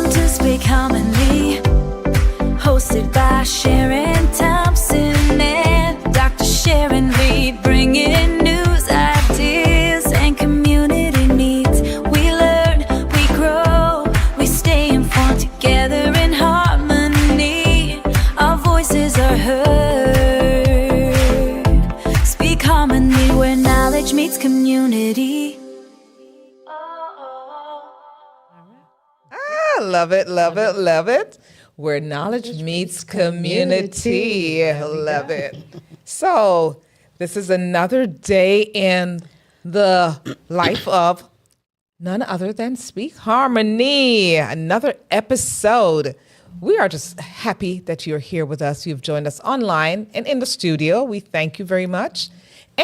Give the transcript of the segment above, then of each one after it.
Welcome to Speak Commonly, hosted by Sharon, Thompson, and Dr. Sharon, Reid, bringing news, ideas, and community needs. We learn, we grow, we stay informed together in harmony. Our voices are heard. Speak Commonly, where knowledge meets community. Love it, love it, love it. Where knowledge meets community. Love it. So, this is another day in the life of none other than Speak Harmony. Another episode. We are just happy that you're here with us. You've joined us online and in the studio. We thank you very much.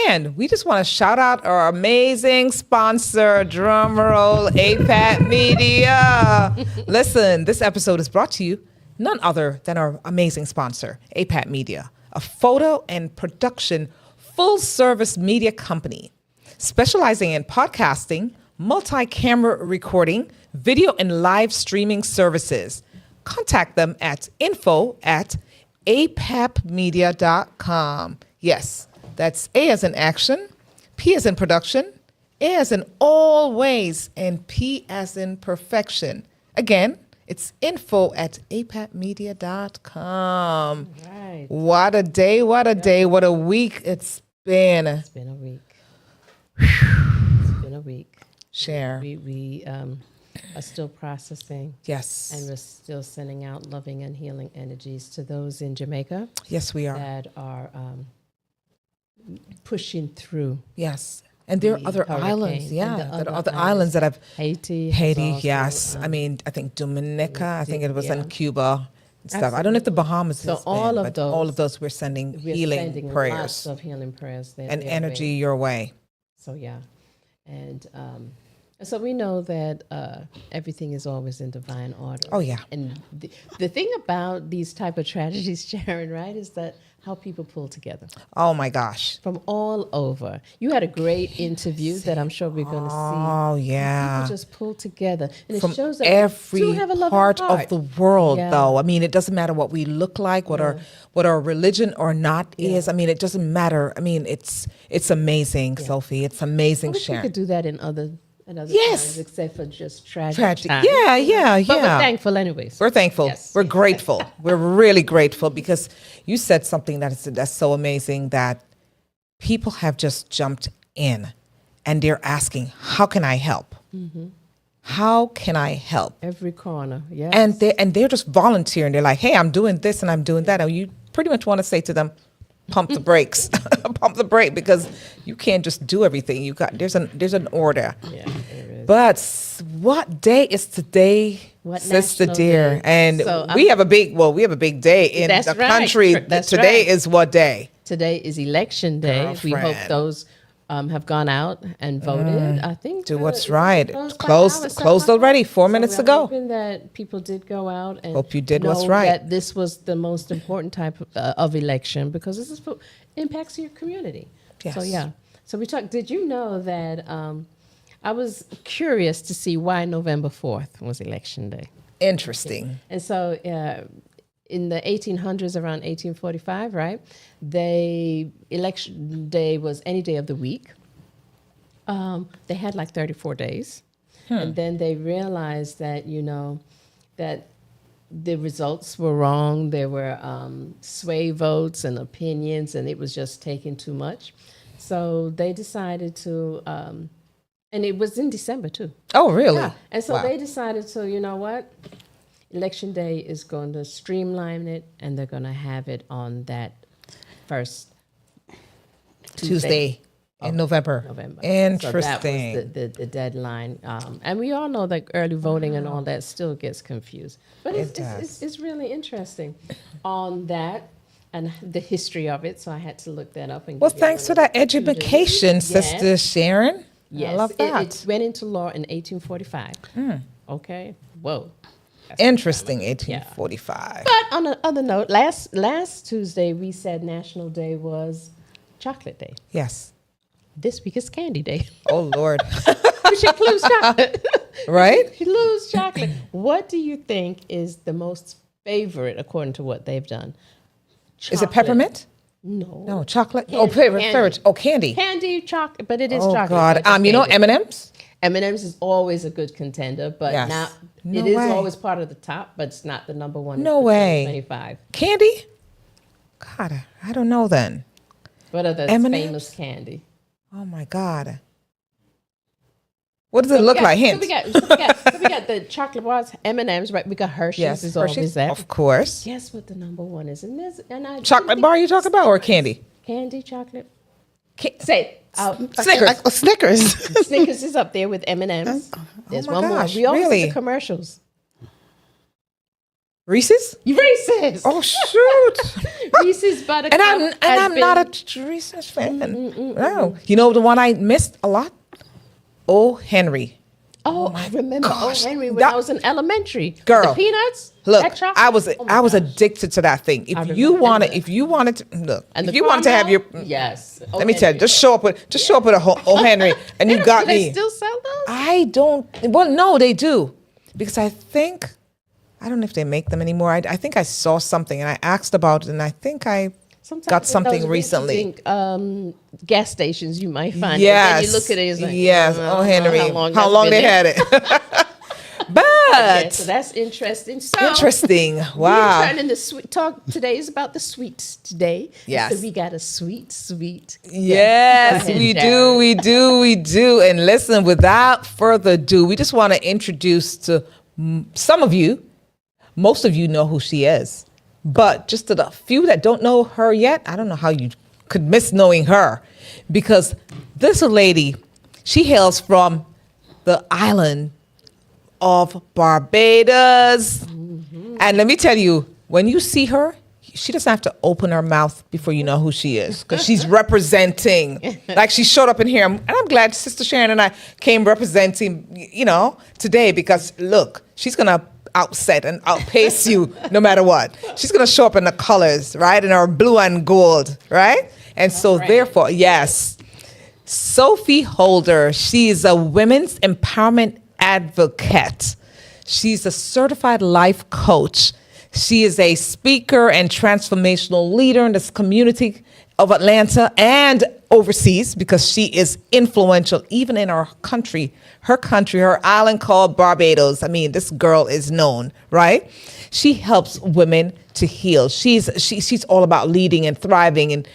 And we just want to shout out our amazing sponsor, drumroll, APAT Media. Listen, this episode is brought to you none other than our amazing sponsor, APAT Media, a photo and production full-service media company specializing in podcasting, multi-camera recording, video and live streaming services. Contact them at info@apapmedia.com. Yes. That's A as in action, P as in production, A as in always, and P as in perfection. Again, it's info@apapmedia.com. Right. What a day, what a day, what a week it's been. It's been a week. It's been a week. Share. We are still processing. Yes. And we're still sending out loving and healing energies to those in Jamaica. Yes, we are. That are pushing through. Yes. And there are other islands, there are other islands that have Haiti, yes. I mean, I think Dominica, I think it was in Cuba and stuff. Absolutely. I don't know if the Bahamas So has all been, of but those, all of those we're sending healing sending prayers lots of healing prayers and energy your way. So and so we know that everything is always in divine order. Oh yeah. And the thing about these type of tragedies, Sharon, right, is that how people pull together Oh my gosh. from all over. You had a great interview that I'm sure we're going to see. Oh yeah. People just pull together, and From it shows that every we have a loving part heart. of the world, Yeah. though. I mean, it doesn't matter what we look like, what our religion or not is. I mean, it doesn't matter. I mean, it's amazing, Sophie. It's amazing, I wish we Sharon. could do that in other Yes. times, except for just tragic Tragic. times. Yeah. But we're thankful anyways. We're thankful. Yes. We're grateful. We're really grateful because you said something that's so amazing that people have just jumped in and they're asking, how can I help? Mm-hmm. How can I help? Every corner, yes. And they're just volunteering. They're like, hey, I'm doing this and I'm doing that. And you pretty much want to say to them, pump the brakes, pump the brake, because you can't just do everything. There's an order. Yeah, there is. But what day is today, What Sister national dear? day? And So, we have a big day in That's the right. country. That's Today right. is what day? Today is election day. We hope Girlfriend. those have gone out and voted. I think Do what's right. Closed Closed already 4 minutes we're ago. hoping that people did go out and Hope you did what's know right. That this was the most important type of election because this is impacts your community. Yes. So we talked. Did you know that I was curious to see why November 4th was election day? Interesting. And so in the 1800s, around 1845, right, election day was any day of the week. They had like 34 days. And then they realized that, that the results were wrong. There were sway votes and opinions, and it was just taking too much. So they decided to, and it was in December too. Oh, really? Yeah. And so Wow. they decided to, you know what? Election day is going to streamline it, and they're going to have it on that first Tuesday in November. Interesting. So that was the deadline. And we all know that early voting and all that still gets confused. But it's really interesting on that and the history of it. So I had to look that up. And Well, thanks for that education, Sister Sharon. Yes. I love that. It went into law in 1845. Okay. Whoa. Interesting, 1845. But on another note, last Tuesday we said National Day was Chocolate Day. Yes. This week is Candy Day, Oh, Lord. which includes chocolate. right? You lose chocolate. What do you think is the most favorite according to what they've done? Is it Chocolate. peppermint? No. No, chocolate. Candy, favorite. candy. Oh, candy. Candy chocolate, but it is Oh chocolate. God. but it's You know candy. M&M's? M&M's is always a good contender, but Yes. not. No it is way. always part of the top, but it's not the number one. No for way. 2025. Candy? God, I don't know then. What are the M&Ms? famous candy? Oh my God. What does it look like? Hint. So we got the chocolate bars, M&M's, right? We got Hershey's. Yes, Is Hershey's, always that. of course. Guess what the number one is? Chocolate bar you talking about or candy? Candy chocolate. Say Snickers. Snickers. Snickers is up there with M&M's. There's my one gosh, more. We always really? see the commercials. Reese's? Reese's. Oh shoot! Reese's buttercup. and I'm not a Reese's fan. No, you know the one I missed a lot. Oh Henry. Oh, I remember. gosh, Oh, Henry, when that- I was in elementary. Girl, The peanuts. Look, that chocolate? I was Oh my I was gosh. addicted to that thing. If remember. you wanted, And the- if you wanted to look, And if the you wanted to have your, caramel? Yes. let me tell you, just show up with a O Henry, and you got Do they me. still sell those? I don't. Well, no, they do, because I don't know if they make them anymore. I think I saw something and I asked about it, and I think I Sometimes got in something those recently. rinky-dink, gas stations, you might find Yes. it. And you look at it, it's like, yes. I Oh, don't know Henry, how long that's they been had it? But there. So that's interesting. So interesting. we're Wow. turning the sweet talk today is about the sweets today. Yes. So we got a sweet. Yes, Go ahead, we Sharon. we do. And listen, without further ado, we just want to introduce to some of you, most of you know who she is, but just to the few that don't know her yet, I don't know how you could miss knowing her, because this lady, she hails from the island of Barbados. And let me tell you, when you see her, she doesn't have to open her mouth before you know who she is, because she's representing. Like she showed up in here, and I'm glad Sister Sharon and I came representing, today, because look, she's gonna outset and outpace you no matter what. She's gonna show up in the colors, right, in her blue and gold, right? And so therefore, yes, Sophie Holder, she is a women's empowerment advocate. She's a certified life coach. She is a speaker and transformational leader in this community of Atlanta and overseas, because she is influential even in her country, her island called Barbados. I mean, this girl is known, right? She helps women to heal. She's all about leading and thriving and,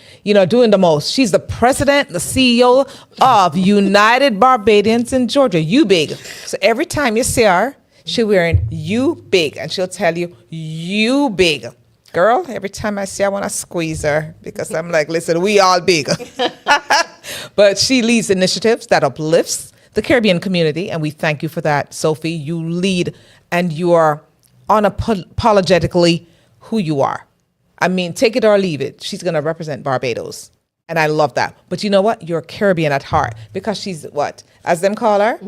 doing the most. She's the president, the CEO of United Barbadians in Georgia, You Big. So every time you see her, she's wearing You Big, and she'll tell you, You Big. Girl, every time I see her, I want to squeeze her, because I'm like, listen, we all big. But she leads initiatives that uplifts the Caribbean community, and we thank you for that, Sophie. You lead, and you are unapologetically who you are. I mean, take it or leave it. She's going to represent Barbados. And I love that. But you know what? You're Caribbean at heart, because she's what? As them call her?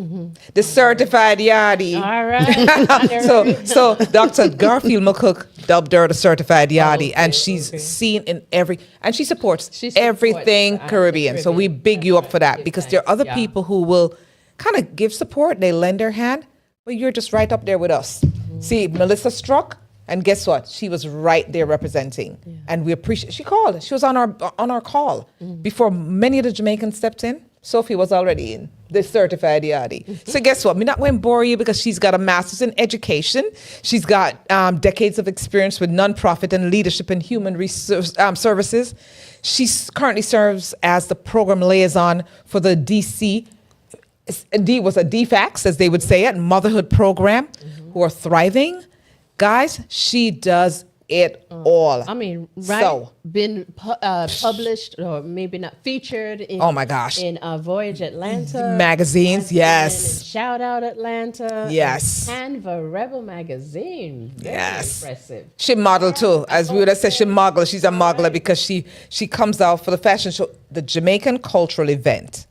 The certified yardie. All right. So Dr. Garfield McCook dubbed her the certified yardie, and she's seen in and she supports everything Caribbean. So we big you up for that, because there are other people who will kind of give support. They lend their hand, but you're just right up there with us. See, Melissa struck, and guess what? She was right there representing, and we appreciate. She called. She was on our call before many of the Jamaicans stepped in. Sophie was already in the certified yardie. So guess what? I'm not going to bore you, because she's got a master's in education. She's got decades of experience with nonprofit and leadership in human resource services. She currently serves as the program liaison for the DC. D was a DFAX, as they would say it, motherhood program, who are thriving. Guys, she does it all. I mean, right? So, Been published, or maybe not featured in. Oh my gosh. In Voyage Atlanta Magazines, Magazine, yes. and Shout Out Atlanta. Yes. And Canva Rebel Magazine. Very impressive. She modeled too. As we would have said, she modeled. She's a modeler, because she comes out for the fashion show, the Jamaican cultural event.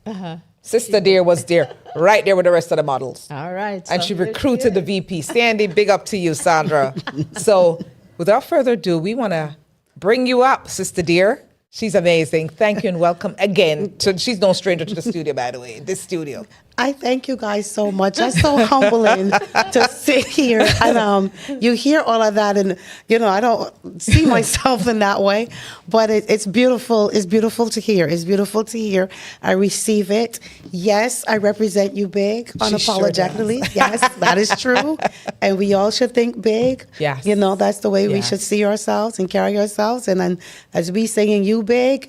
Sister Dear was there, right there with the rest of the models. All right. And so she here recruited is. the VP. Sandy, big up to you, Sandra. So without further ado, we want to bring you up, Sister Dear. She's amazing. Thank you and welcome again. She's no stranger to the studio, by the way, this studio. I thank you guys so much. That's so humbling to sit here and you hear all of that, and I don't see myself in that way, but it's beautiful. It's beautiful to hear. It's beautiful to hear. I receive it. Yes, I represent you big, unapologetically. Sure yes, that is true, and we all should think big. Yes. That's the way we should see ourselves and carry ourselves. And then as we singing, you big,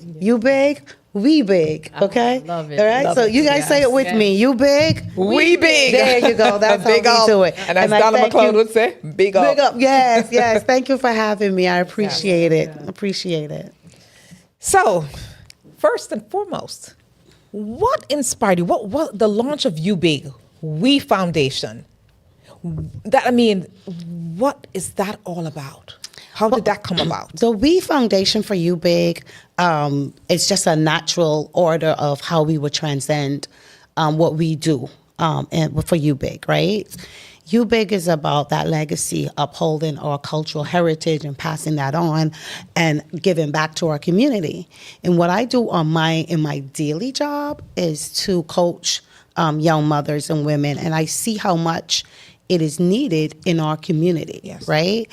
we big, okay? Love it. All right, Love so it. you guys say it with me. You big, We big. There you go. That's Big how up. we do it. And as I Donna thank McClone you. would say, big up. Big up. Yes. Thank you for having me. I appreciate it. Appreciate it. So, first and foremost, what inspired you? What the launch of You Big, We Foundation? What is that all about? How did that come about? The We Foundation for You Big, it's just a natural order of how we would transcend what we do and for You Big, right? You Big is about that legacy, upholding our cultural heritage and passing that on and giving back to our community. And what I do in my daily job is to coach young mothers and women, and I see how much it is needed in our community, Yes. right?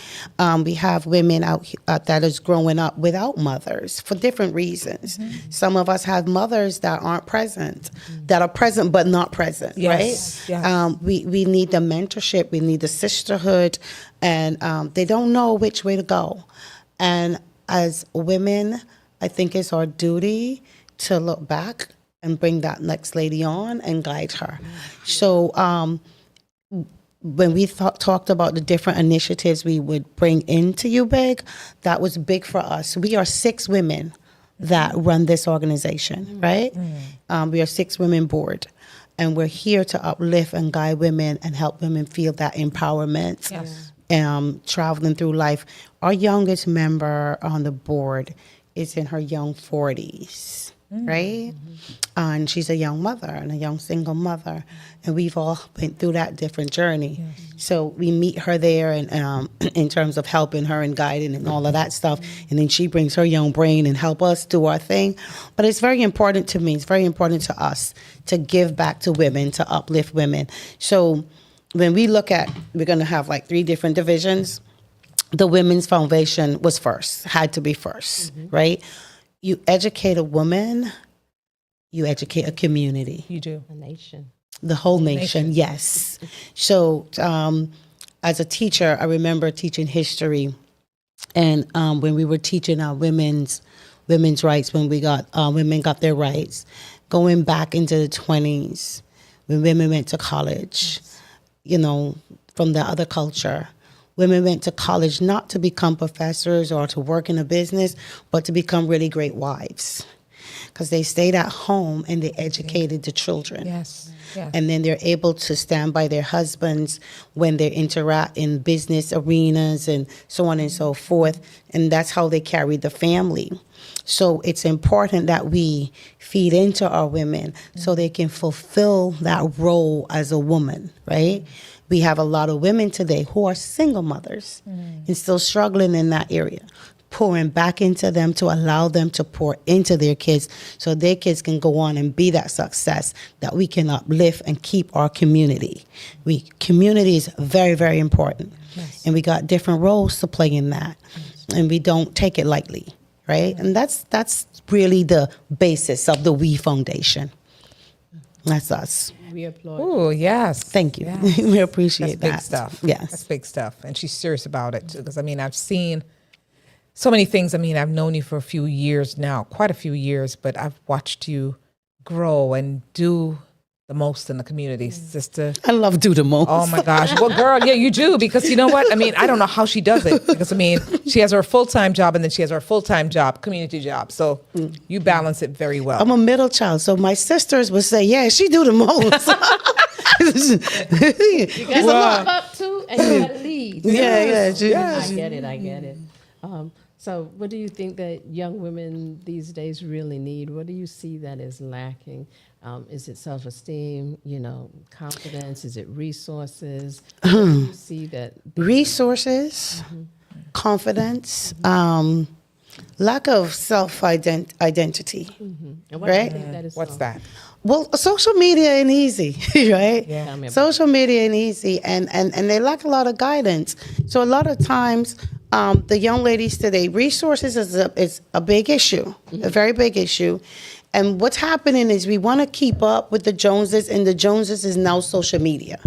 We have women out that is growing up without mothers for different reasons. Mm-hmm. Some of us have mothers that aren't present, that are present but not present, Yes, right? yes. We need the mentorship, we need the sisterhood, and they don't know which way to go. And as women, I think it's our duty to look back and bring that next lady on and guide her. So when we talked about the different initiatives we would bring into UBIG, that was big for us. We are 6 women that run this organization, right? We are 6 women board, and we're here to uplift and guide women and help women feel that empowerment. Yes. Traveling through life. Our youngest member on the board is in her young 40s, right? And she's a young mother and a young single mother. And we've all been through that different journey. So we meet her there and in terms of helping her and guiding and all of that stuff. And then she brings her young brain and help us do our thing. But it's very important to me. It's very important to us to give back to women, to uplift women. So when we look at, we're going to have like 3 different divisions. The Women's Foundation was first, had to be first, right? You educate a woman, you educate a community. You do. A nation. The whole nation, yes. So as a teacher, I remember teaching history. And when we were teaching our women's rights, when we got women got their rights, going back into the 20s, when women went to college, you know, from the other culture. Women went to college not to become professors or to work in a business, but to become really great wives. Because they stayed at home and they educated the children. Yes. Yes. And then they're able to stand by their husbands when they interact in business arenas and so on and so forth. And that's how they carry the family. So it's important that we feed into our women so they can fulfill that role as a woman, right? We have a lot of women today who are single mothers and still struggling in that area, pouring back into them to allow them to pour into their kids so their kids can go on and be that success that we can uplift and keep our community. Community is very, very important. Yes. And we got different roles to play in that. And we don't take it lightly, right? And that's really the basis of the We Foundation. That's us. We applaud. Oh, yes. Thank you. Yes. We appreciate That's that. big stuff. Yes. That's big stuff. And she's serious about it too. Because I've seen so many things. I've known you for a few years now, quite a few years, but I've watched you grow and do the most in the community, sister. I love do the most. Oh my gosh. Well, girl, yeah, you do. Because you know what? I don't know how she does it. Because she has her full-time job and then she has her full-time job, community job. So you balance it very well. I'm a middle child, so my sisters would say, yeah, she do the most. You got to look up to and you got to lead. Yeah. I get it. So what do you think that young women these days really need? What do you see that is lacking? Is it self-esteem, confidence? Is it resources? What do you see that? Resources, confidence, lack of identity. And why do you Right? think that is What's so? that? Well, social media ain't easy, right? Yeah. Tell me about Social media ain't easy, and they lack a lot of guidance. So a lot of times, the young ladies today, resources is a big issue, a very big issue. And what's happening is we want to keep up with the Joneses, and the Joneses is now social media,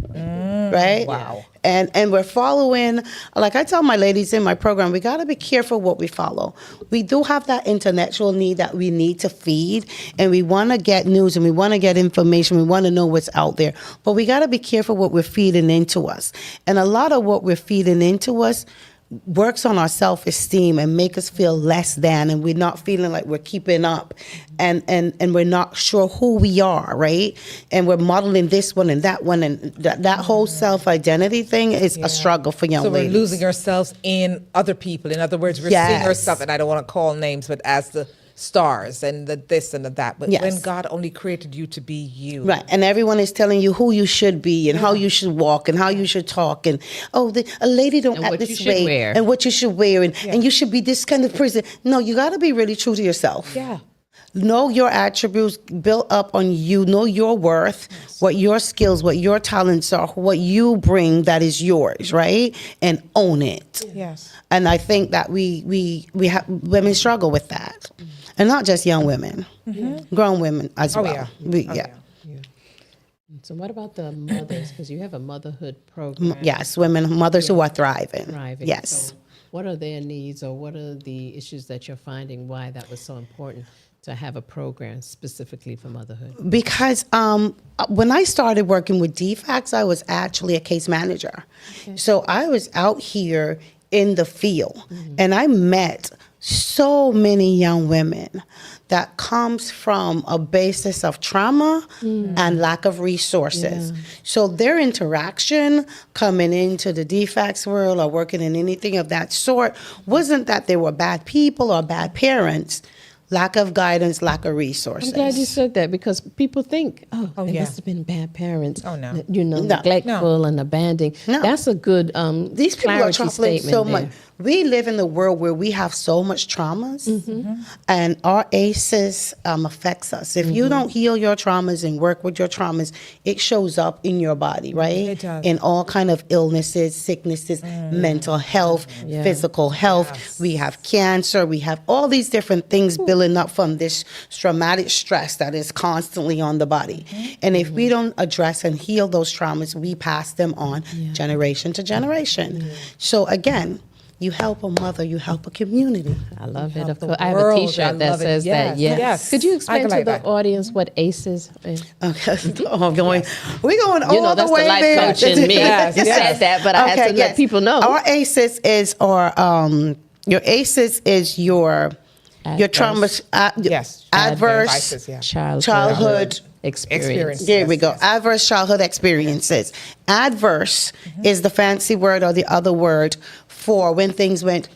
right? Wow. And we're following, like I tell my ladies in my program, we got to be careful what we follow. We do have that intellectual need that we need to feed, and we want to get news and we want to get information. We want to know what's out there, but we got to be careful what we're feeding into us. And a lot of what we're feeding into us works on our self-esteem and make us feel less than, and we're not feeling like we're keeping up, and we're not sure who we are, right? And we're modeling this one and that one, and that whole self-identity thing is a struggle for young So ladies. we're losing ourselves in other people. In other words, we're Yes. seeing ourselves, and I don't want to call names, but as the stars and the this and the that. But Yes. when God only created you to be you. Right, and everyone is telling you who you should be and how you should walk and how you should talk, and a lady don't And act what you this should way, wear. and what you should wear, and you should be this kind of person. No, you got to be really true to yourself. Yeah. Know your attributes, build up on you, know your worth, what your skills, what your talents are, what you bring that is yours, right? And own it. Yes. And I think that we have women struggle with that, and not just young women, grown women as Oh, well. yeah. Yeah. So what about the mothers? Because you have a motherhood program. Yes, women, mothers who are thriving. Thriving. Yes. So what are their needs, or what are the issues that you're finding why that was so important to have a program specifically for motherhood? Because when I started working with DFACS, I was actually a case manager. So I was out here in the field, and I met so many young women that comes from a basis of trauma and lack of resources. So their interaction coming into the DFACS world or working in anything of that sort wasn't that they were bad people or bad parents. Lack of guidance, lack of resources. I'm glad you said that, because people think, they yeah. must have been bad parents. Oh, no. No. Neglectful and abandoning. No. That's a good These people are clarity traveling statement so there. much. We live in a world where we have so much traumas, and our ACEs affects us. If you don't heal your traumas and work with your traumas, it shows up in your body, right? It does. In all kind of illnesses, sicknesses, mental health, physical health. Yes. We have cancer. We have all these different things building up from this traumatic stress that is constantly on the body. And if we don't address and heal those traumas, we pass them on generation to generation. So again, you help a mother, you help a community. I love it. help Of the course, I have a world. I T-shirt that love it. says that. Yes. Yes. Yes. Could you I explain can to like the that. audience what ACEs is? Okay, we're going You know, all that's the way the life there. coach in me. Yes, You yes. said that, but I had to let people know. Our ACEs is your ACEs is your trauma, Yes. adverse Advices, yeah. childhood experience. There we go. Adverse childhood experiences. Adverse is the fancy word or the other word for when things went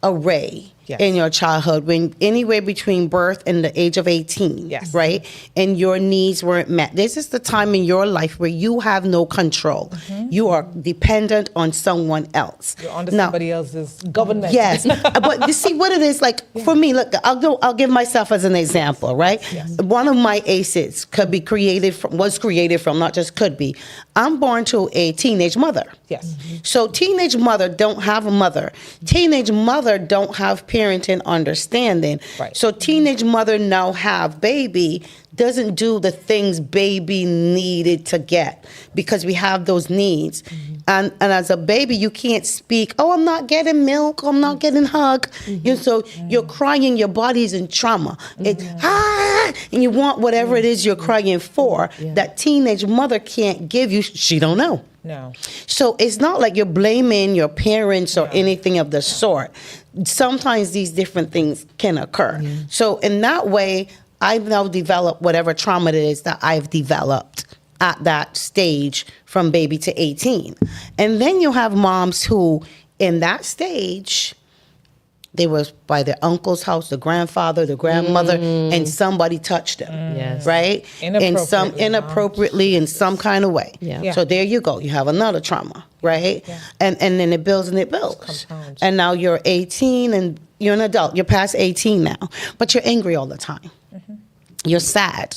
awry in your childhood, when anywhere between birth and the age of 18, Yes. right? And your needs weren't met. This is the time in your life where you have no control. You are dependent on someone else. You're under Now, somebody else's government. Yes, but you see what it is like for me. Look, I'll give myself as an example, right? One of my ACEs was created from, not just could be. I'm born to a teenage mother. Yes. So teenage mother don't have a mother. Teenage mother don't have parenting understanding. Right. So teenage mother now have baby doesn't do the things baby needed to get because we have those needs. And as a baby, you can't speak, oh, I'm not getting milk, I'm not getting hug. So you're crying, your body's in trauma. It's, and you want whatever it is you're crying for that teenage mother can't give you. She don't know. No. So it's not like you're blaming your parents or anything of the sort. Sometimes these different things can occur. So in that way, I've now developed whatever trauma it is that I've developed at that stage from baby to 18. And then you have moms who, in that stage, they were by their uncle's house, the grandfather, the grandmother, and somebody touched them. Yes. Right? In some inappropriately in some kind of way. Yeah. Yeah. So there you go. You have another trauma, right? Yeah. And then it builds and it builds. compounds. And now you're 18 and you're an adult. You're past 18 now, but you're angry all the time. You're sad.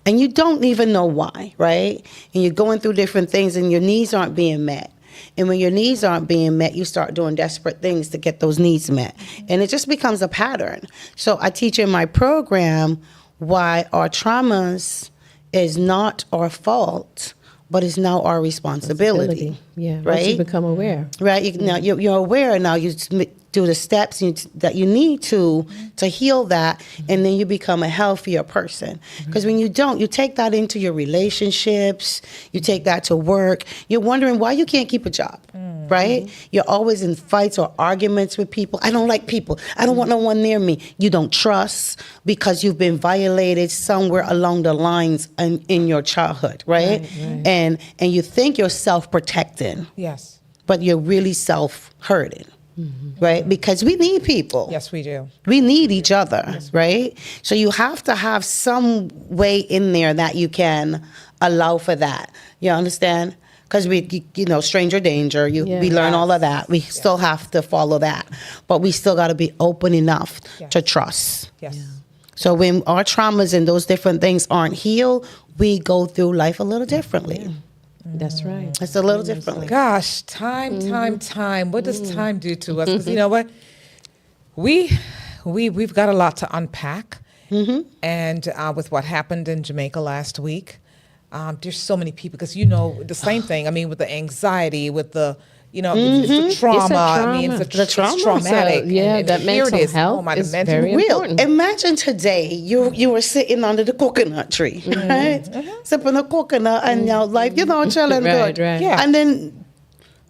And you don't even know why, right? And you're going through different things and your needs aren't being met. And when your needs aren't being met, you start doing desperate things to get those needs met. And it just becomes a pattern. So I teach in my program why our traumas is not our fault, but is now our responsibility. Yeah. Once Right? you become aware. Right? Now you're aware, now you do the steps that you need to heal that, and then you become a healthier person. Because when you don't, you take that into your relationships, you take that to work, you're wondering why you can't keep a job, right? You're always in fights or arguments with people. I don't like people. I don't want no one near me. You don't trust because you've been violated somewhere along the lines in your childhood, right? And you think you're self-protecting, Yes. but you're really self-hurting. Right? Because we need people. Yes, we do. We need each other, right? So you have to have some way in there that you can allow for that. You understand? Because stranger danger, we learn all of that. We still have to follow that. But we still got to be open enough to trust. Yes. So when our traumas and those different things aren't healed, we go through life a little differently. That's right. It's a little differently. Gosh, time. What does time do to us? Because you know what, we've got a lot to unpack, and with what happened in Jamaica last week, there's so many people. Because the same thing. I mean, with the anxiety, with the it's the trauma. I mean, it's traumatic. So, yeah, and that here mental it is. health Oh, my is mental very Real. important. Imagine today you were sitting under the coconut tree, right? Sipping a coconut and your life, chilling Right, good. right. Yeah. And then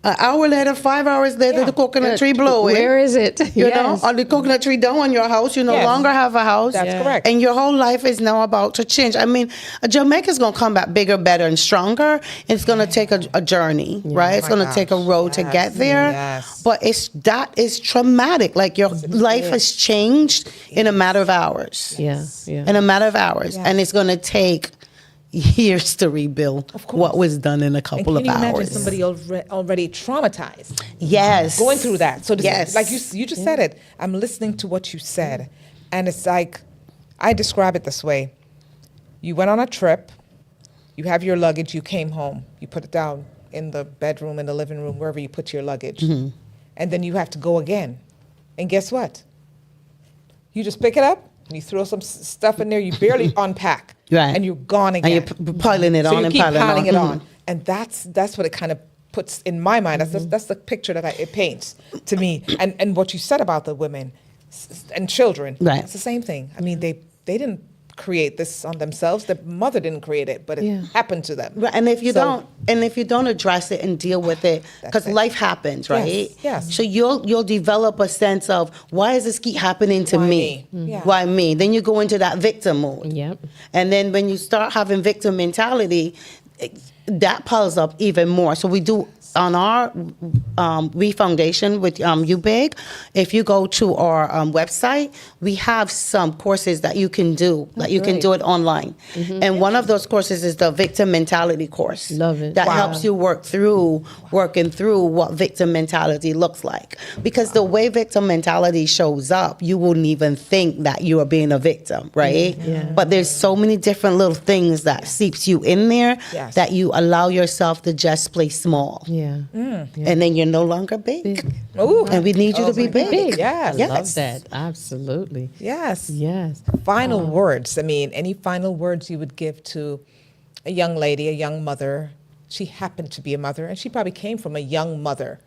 an hour later, 5 hours later, Yeah. the coconut tree blowing. Where is it? You know, or the coconut tree down on your house. You no Yes. longer have a house. That's correct. And your whole life is now about to change. I mean, Jamaica's going to come back bigger, better, and stronger. It's going to take a journey, right? It's my going to take a gosh. road to Yes. get there. Yes. But that is traumatic. Like your life has changed in a matter of hours. Yeah, yeah. In a matter of hours. Yes. And it's going to take years to rebuild what was done in a And couple can of you imagine hours. somebody already traumatized? Yes. Going through that. So this Yes. like you just said it. I'm listening to what you said, and it's like I describe it this way: you went on a trip, you have your luggage, you came home, you put it down in the bedroom, in the living room, wherever you put your luggage, and then you have to go again. And guess what? You just pick it up and you throw some stuff in there. You barely unpack, Right. and you're gone again. And you're piling it So on you and keep piling it on. on, and that's what it kind of puts in my mind. That's the picture that it paints to me. And what you said about the women and children, Right. it's the same thing. I mean, they didn't create this on themselves. The mother didn't create it, but it happened to them. Right, and if you So- don't address it and deal with it, because That's it. life happens, right? yes. So you'll develop a sense of why is this keep happening to Why me? me? Yeah. Why me? Then you go into that victim mode. Yep. And then when you start having victim mentality, that piles up even more. So we do on our We Foundation with UBIG. If you go to our website, we have some courses that you can do. That you can great. do it online. And one of those courses is the victim mentality course. Love it. That Wow. helps you working through what victim mentality looks like. Because the way victim mentality shows up, you wouldn't even think that you are being a victim, right? Yeah. But there's so many different little things that seeps you in there Yes. that you allow yourself to just play small. Yeah. And then you're no longer big. Ooh. And we need you to be my God. big. Yes. I love that. Absolutely. Yes. Yes. Final words. I mean, any final words you would give to a young lady, a young mother? She happened to be a mother, and she probably came from a young mother,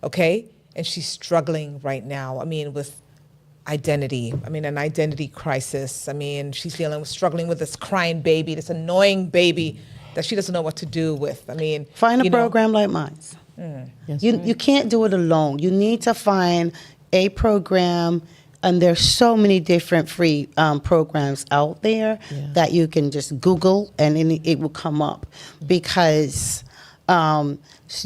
okay? And she's struggling right now. I mean, with identity. I mean, an identity crisis. I mean, she's struggling with this crying baby, this annoying baby that she doesn't know what to do with. I mean, Find a you know, program like mine. That's You right. you can't do it alone. You need to find a program, and there's so many different free programs out there Yeah. that you can just Google and it will come up. Because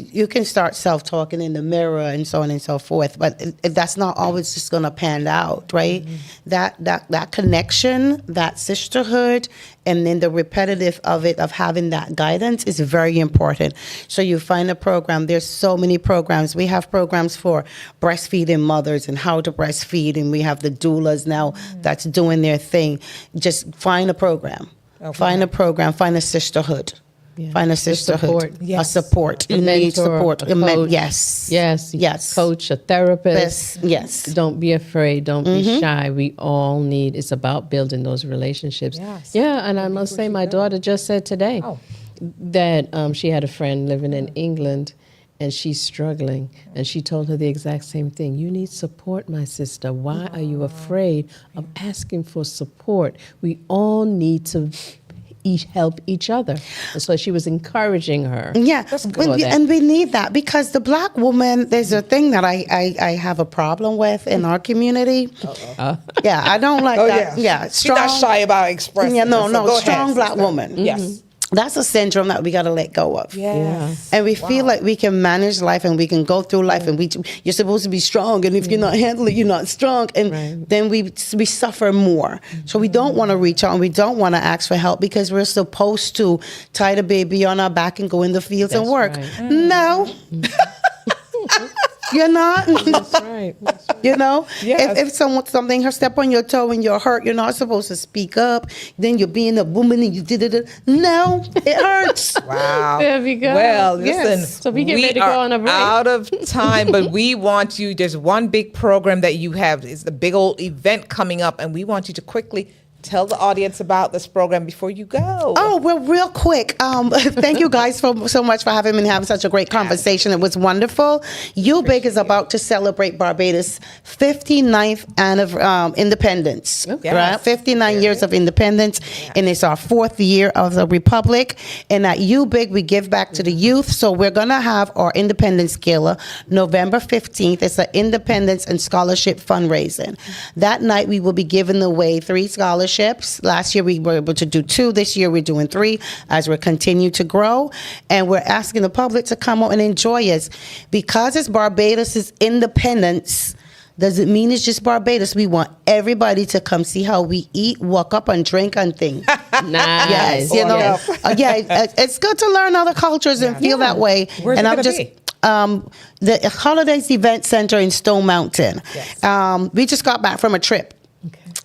You can start self-talking in the mirror and so on and so forth, but that's not always just going to pan out, right? That connection, that sisterhood, and then the repetitive of it, of having that guidance is very important. So you find a program. There's so many programs. We have programs for breastfeeding mothers and how to breastfeed, and we have the doulas now that's doing their thing. Just find a program. Okay. Find a program. Find a sisterhood. Yeah. Find a The sisterhood. support. A Yes. support. You need mentor, support. a coach. Yes. Yes. Yes. Coach, a therapist. Yes. Don't be afraid. Don't be shy. We all need. It's about building those relationships. Yes. Yeah, and I must say, my daughter just said today Oh. that she had a friend living in England, and she's struggling, and she told her the exact same thing. You need support, my sister. Why are you afraid of asking for support? We all need to help each other. And so she was encouraging her. Yeah, for that. and we need that because the black woman, there's a thing that I have a problem with in our community. Yeah, I don't like Oh, that. Yeah, She's not shy about expressing. Yeah, no, it, so no, go strong ahead, black sister. woman. Yes. That's a syndrome that we got to let go of. Yes. And we feel like we can manage life and we can go through life and you're supposed to be strong, and if you're not handling it, you're not strong, and then we suffer more. So we don't want to reach out and we don't want to ask for help because we're supposed to tie the baby on our back and go in the fields and That's work. right. No. You're not. That's right. That's right. You know, Yes. if something her step on your toe and you're hurt, you're not supposed to speak up. Then you're being a woman and you did it. No, it hurts. Wow. There we go. Well, Yes. listen. So we get ready to go are on a break. out of time, but we want you. There's one big program that you have. It's the big old event coming up, and we want you to quickly tell the audience about this program before you go. Oh, well, real quick. Thank you guys so much for having me and having such a great conversation. It was wonderful. UBIG is about to celebrate Barbados' 59th independence. Okay. Right? 59 years of independence, and it's our 4th year of the Republic. And at UBIG, we give back to the youth. So we're going to have our Independence Gala November 15th. It's an independence and scholarship fundraising. That night, we will be giving away 3 scholarships. Last year we were able to do 2. This year we're doing 3 as we continue to grow. And we're asking the public to come out and enjoy us. Because it's Barbados' independence, doesn't mean it's just Barbados. We want everybody to come see how we eat, walk up and drink and things. Nice. Yes, you know. It's good to learn other cultures and feel that way. Where's and it I'm gonna just be? The Holidays Event Center in Stone Mountain. Yes. We just got back from a trip.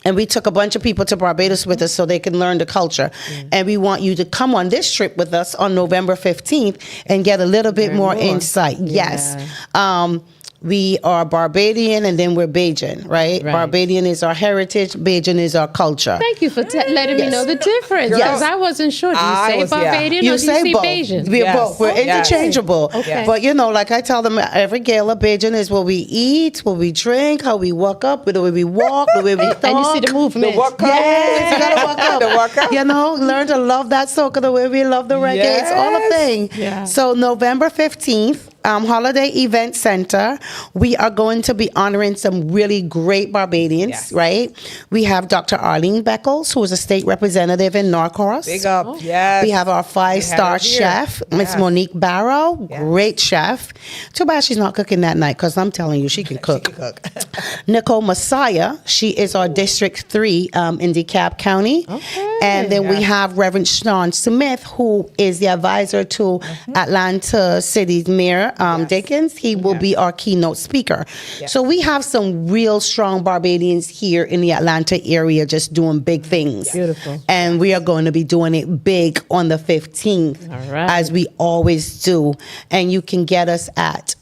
And we took a bunch of people to Barbados with us so they can learn the culture. And we want you to come on this trip with us on November 15th and get a little bit more insight. Yes. We are Barbadian and then we're Bajan, right? Barbadian is our heritage, Bajan is our culture. Thank you for letting me know the difference, because I wasn't sure. Do you say Barbadian or You do say you say both. Bajan? We're Yes. both. We're Yes. interchangeable. Okay. But you know, like I tell them, every gala, Bajan is what we eat, what we drink, how we walk up, the way we walk, the way we talk. And you see the movement. Yes, you gotta walk up. The walk up. You know, learn to love that soca the way we love the reggae. It's all a Yes. thing. Yeah. So November 15th, Holiday Event Center, we are going to be honoring some really great Barbadians, Yes. right? We have Dr. Arlene Beckles, who is a state representative in Norcross. Big up. Yes. We have our 5-star her here. chef, Miss Yes. Monique Barrow, Yes. great chef. Too bad she's not cooking that night, because I'm telling you, she can cook. Nicole Messiah, she is our District 3 in DeKalb County. Okay. And then we have Reverend Sean Smith, who is the advisor to Atlanta City's Mayor Dickens. He will be our keynote speaker. Yes. So we have some real strong Barbadians here in the Atlanta area just doing big things. Beautiful. And we are going to be doing it big on the 15th, All right. as we always do. And you can get us at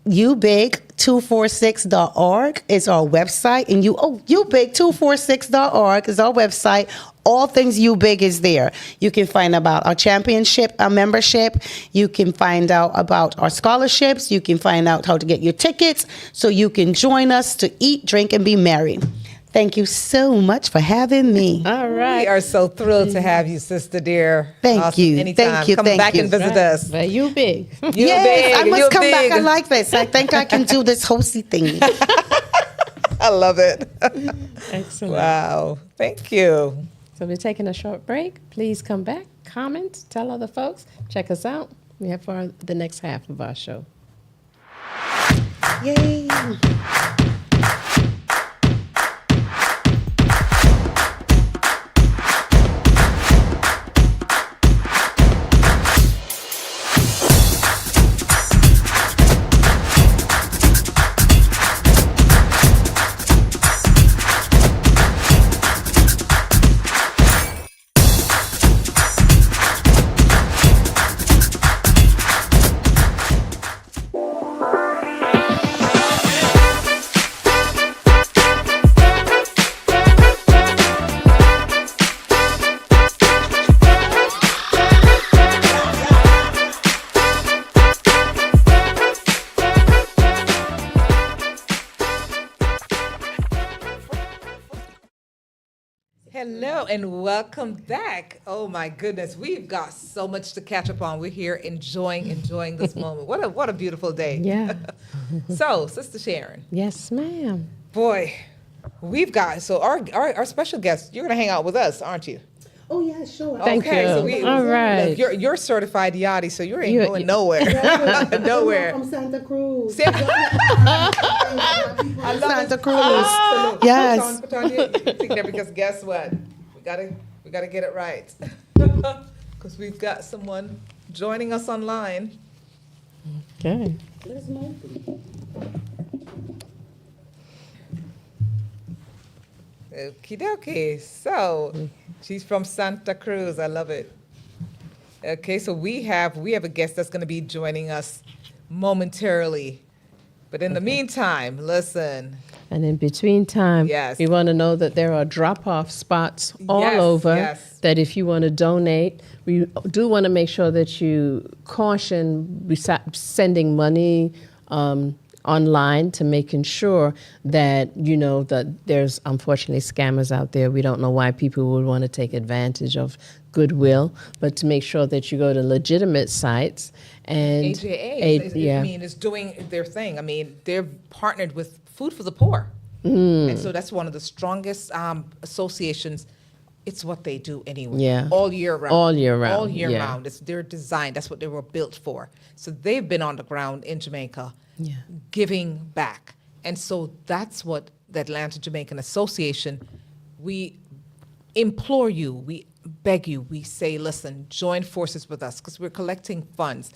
ubig246.org is our website. And ubig246.org is our website. All things UBIG is there. You can find about our championship, our membership. You can find out about our scholarships. You can find out how to get your tickets so you can join us to eat, drink, and be merry. Thank you so much for having me. All We right. are so thrilled to have you, sister dear. Thank Awesome. you. Anytime. Thank you. Come Thank back you. and visit us. But you big. You Yes, big. I must You come back. big. I like this. I think I can do this hosty thing. I love it. Excellent. Wow. Thank you. So we're taking a short break. Please come back, comment, tell other folks, check us out. We have for the next half of our show. Yay. Hello and welcome back. Oh my goodness, we've got so much to catch up on. We're here enjoying this moment. What a beautiful day. Yeah. So, Sister Sharon, Yes, ma'am. boy, we've got our special guest. You're gonna hang out with us, aren't you? Oh, yeah, sure. Thank you. All right. Look, you're certified yachty, so you ain't You- going nowhere. Nowhere. From Santa Cruz. I love Santa it. Cruz. Salute. Yes. Put on your thing there, because guess what? We gotta get it right. Because we've got someone joining us online. Okay. Okie dokie. So she's from Santa Cruz. I love it. Okay, so we have a guest that's going to be joining us momentarily. But in the meantime, listen. And in between time, Yes. we want to know that there are drop-off spots all Yes, over. yes. That if you want to donate, we do want to make sure that you caution sending money online to making sure that that there's unfortunately scammers out there. We don't know why people would want to take advantage of goodwill, but to make sure that you go to legitimate sites and AJA is doing their thing. I mean, they're partnered with Food for the Poor. And so that's one of the strongest associations. It's what they do anyway. Yeah. All year round. All year round, All year yeah. round. It's their design. That's what they were built for. So they've been on the ground in Jamaica giving back. And so that's what the Atlanta Jamaican Association, we implore you, we beg you, we say, listen, join forces with us because we're collecting funds.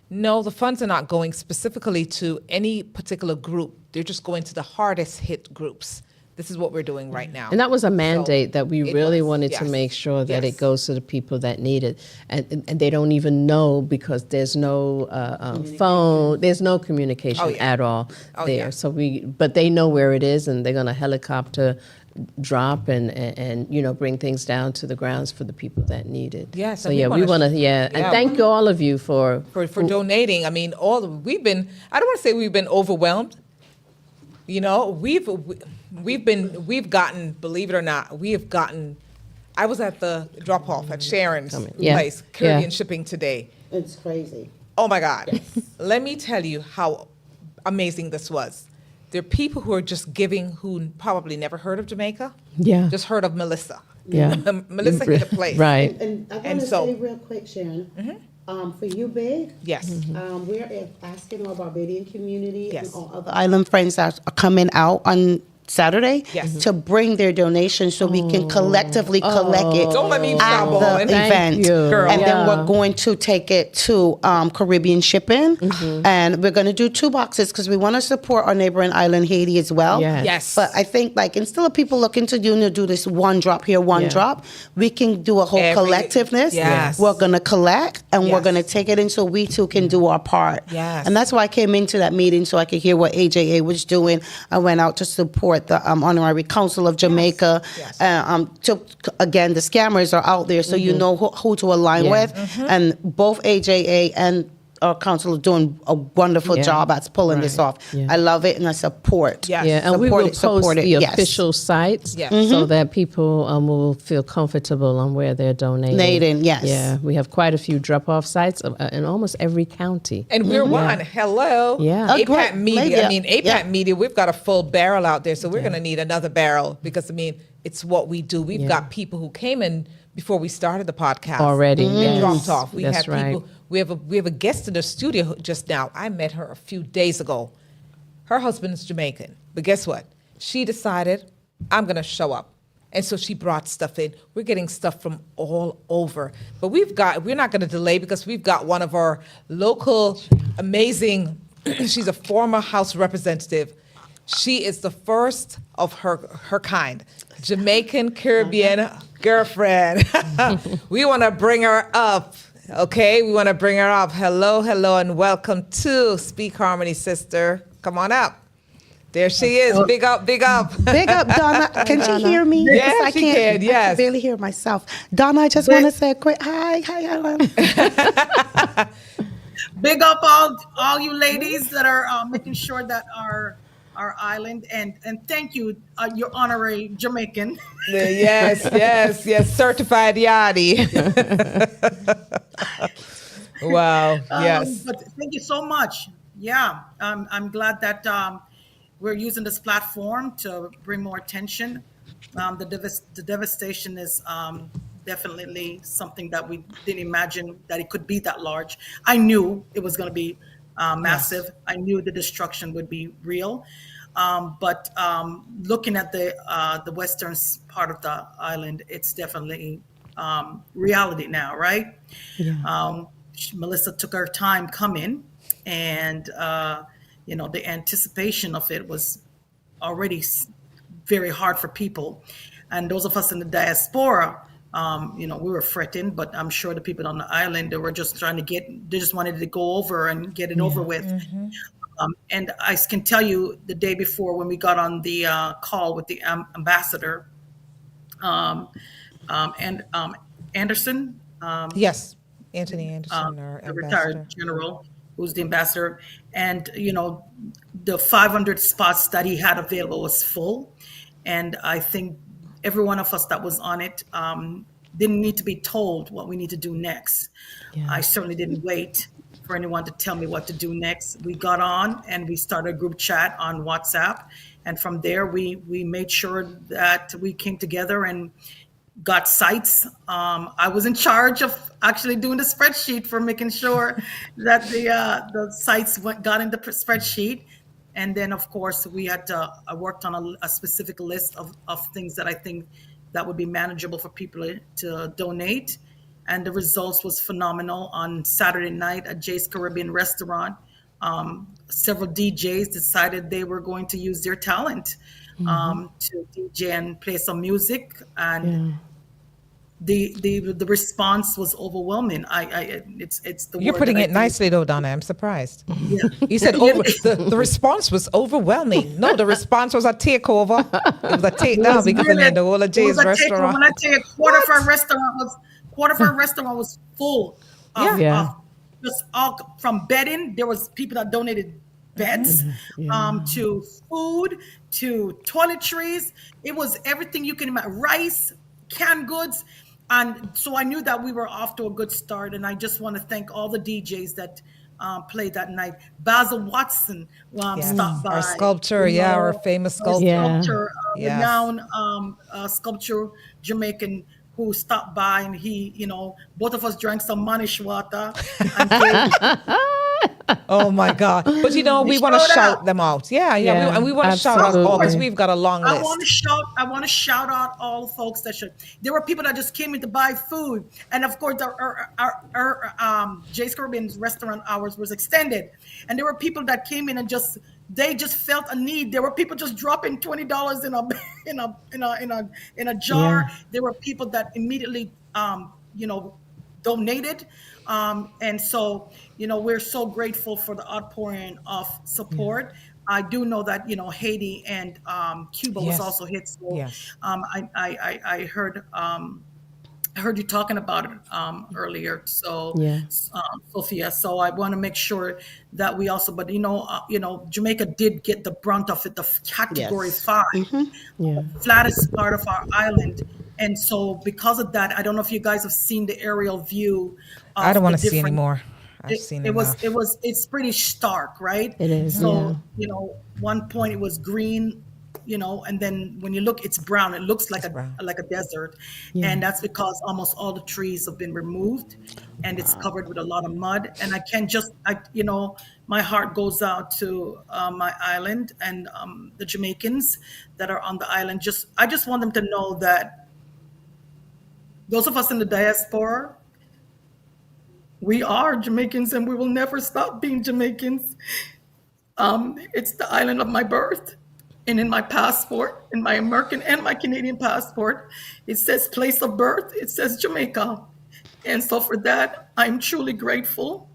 No, the funds are not going specifically to any particular group. They're just going to the hardest hit groups. This is what we're doing right now. And that was a mandate that we it really was, wanted to yes. make sure that Yes. it goes to the people that need it. And they don't even know because there's no phone, there's no communication Oh, yeah. at all Oh, there. yeah. So but they know where it is and they're going to helicopter drop and bring things down to the grounds for the people that need it. Yes, So and we yeah, we wanna want to, Yeah. and thank all of you for donating. I mean, I don't want to say we've been overwhelmed. We've gotten, believe it or not, I was at the drop off at Sharon's Yeah. place, Caribbean Yeah. Shipping today. It's crazy. Oh my God. Let me tell you how amazing this was. There are people who are just giving who probably never heard of Jamaica, Yeah. just heard of Melissa. Yeah. Melissa hit a place. Right. And I want And to so- say real quick, Sharon, for you, Big, Yes. we're asking our Barbadian community Yes. and all other island friends that are coming out on Saturday Yes. to bring their donations so we can collectively collect it Don't let me at stop the bawling. Thank event. you. Girl. And then Yeah. we're going to take it to Caribbean Shipping, and we're going to do 2 boxes because we want to support our neighboring island, Haiti, as well. Yes. Yes. But I think instead of people looking to do this one drop here, one Yeah. drop, we can do a whole collectiveness. Yes. We're going to collect and we're Yes. going to take it in so we too can do our part. Yes. And that's why I came into that meeting so I could hear what AJA was doing. I went out to support the Honorary Council of Jamaica. Yes. Again, the scammers are out there, so you know who to align Yeah. with. And both AJA and our council are doing a wonderful Yeah. job at pulling this Right. off. Yeah. I love it and I support. Yes. Yeah, and we Support will it, support post it, the yes. official sites Yes. so that people will feel comfortable on where they're donating. Donating, yes. Yeah, we have quite a few drop-off sites in almost every county. And we're one. Hello. Yeah. Oh, APAT great. Media. I mean, APAT Yeah. Media, we've got a full barrel out there, so we're going to need another barrel because, I mean, it's what we do. We've got people who came and before we started the podcast. Already, It yes. dropped off. We That's had people. right. We have a guest in the studio just now. I met her a few days ago. Her husband is Jamaican, but guess what? She decided I'm gonna show up, and so she brought stuff in. We're getting stuff from all over, but we're not gonna delay because we've got one of our local amazing. She's a former House representative. She is the first of her kind, Jamaican Caribbean girlfriend. We want to bring her up, okay? We want to bring her up. Hello, and welcome to Speak Harmony, sister. Come on up. There she is. Big up, big up. Big up, Donna. Can she hear me? Yes, I she can, I yes. can barely hear myself. Donna, I just want to say a quick hi. Big up all you ladies that are making sure that our island and thank you, your honorary Jamaican. Yes, certified yardie. Wow, yes. But thank you so much. Yeah, I'm glad that we're using this platform to bring more attention. The devastation is definitely something that we didn't imagine that it could be that large. I knew it was going to be massive. Yes. I knew the destruction would be real. But looking at the western part of the island, it's definitely reality now, right? Yeah. Melissa took her time coming, and the anticipation of it was already very hard for people. And those of us in the diaspora, we were fretting, but I'm sure the people on the island, they were just they just wanted to go over and get it over with. Mm-hmm. And I can tell you the day before when we got on the call with the ambassador, and Anderson. Yes, Anthony Anderson, our the ambassador. Retired general, who's the ambassador. And, the 500 spots that he had available was full. And I think every one of us that was on it didn't need to be told what we need to do next. Yeah. I certainly didn't wait for anyone to tell me what to do next. We got on and we started a group chat on WhatsApp. And from there, we made sure that we came together and got sites. I was in charge of actually doing the spreadsheet for making sure that the sites got in the spreadsheet. And then, of course, we had to worked on a specific list of things that I think that would be manageable for people to donate. And the results was phenomenal. On Saturday night at Jay's Caribbean Restaurant, several DJs decided they were going to use their talent to DJ and play some music. And the response was overwhelming. It's the You're word putting that it nicely though, Donna. I'm surprised. Yeah. You said the response was overwhelming. No, the response was a takeover. It was a takedown because in the whole of Jay's restaurant. When I tell you, quarter of our restaurant was full. Just all from bedding. There was people that donated beds, to food, to toiletries. It was everything you can imagine. Rice, canned goods. And so I knew that we were off to a good start. And I just want to thank all the DJs that played that night. Basil Watson stopped by. Our sculptor, our famous sculptor. Renowned sculptor Jamaican who stopped by, and he, both of us drank some manish water. Oh my God! But we want to shout them out. And we want to shout out all because we've got a long list. I want to shout out all the folks that should. There were people that just came in to buy food, and of course, our Jay's Caribbean restaurant hours was extended, and there were people that came in and they just felt a need. There were people just dropping $20 in a jar. Yeah. There were people that immediately donated. And so, we're so grateful for the outpouring of support. Yeah. I do know that, Haiti and Cuba was also hit. So I heard you talking about it earlier. So, Sophia, so I want to make sure that we also, but Jamaica did get the brunt of it, the category 5, flattest part of our island. And so because of that, I don't know if you guys have seen the aerial view. I don't want to see anymore. I've seen it. It's pretty stark, right? It is. So, one point it was green, and then when you look, it's brown. It looks like brown. like a desert, and that's because almost all the trees have been removed, and it's covered with a lot of mud. And I can't just, my heart goes out to my island and the Jamaicans that are on the island. I just want them to know that those of us in the diaspora, we are Jamaicans, and we will never stop being Jamaicans. It's the island of my birth. And in my passport, in my American and my Canadian passport, it says place of birth, it says Jamaica. And so for that, I'm truly grateful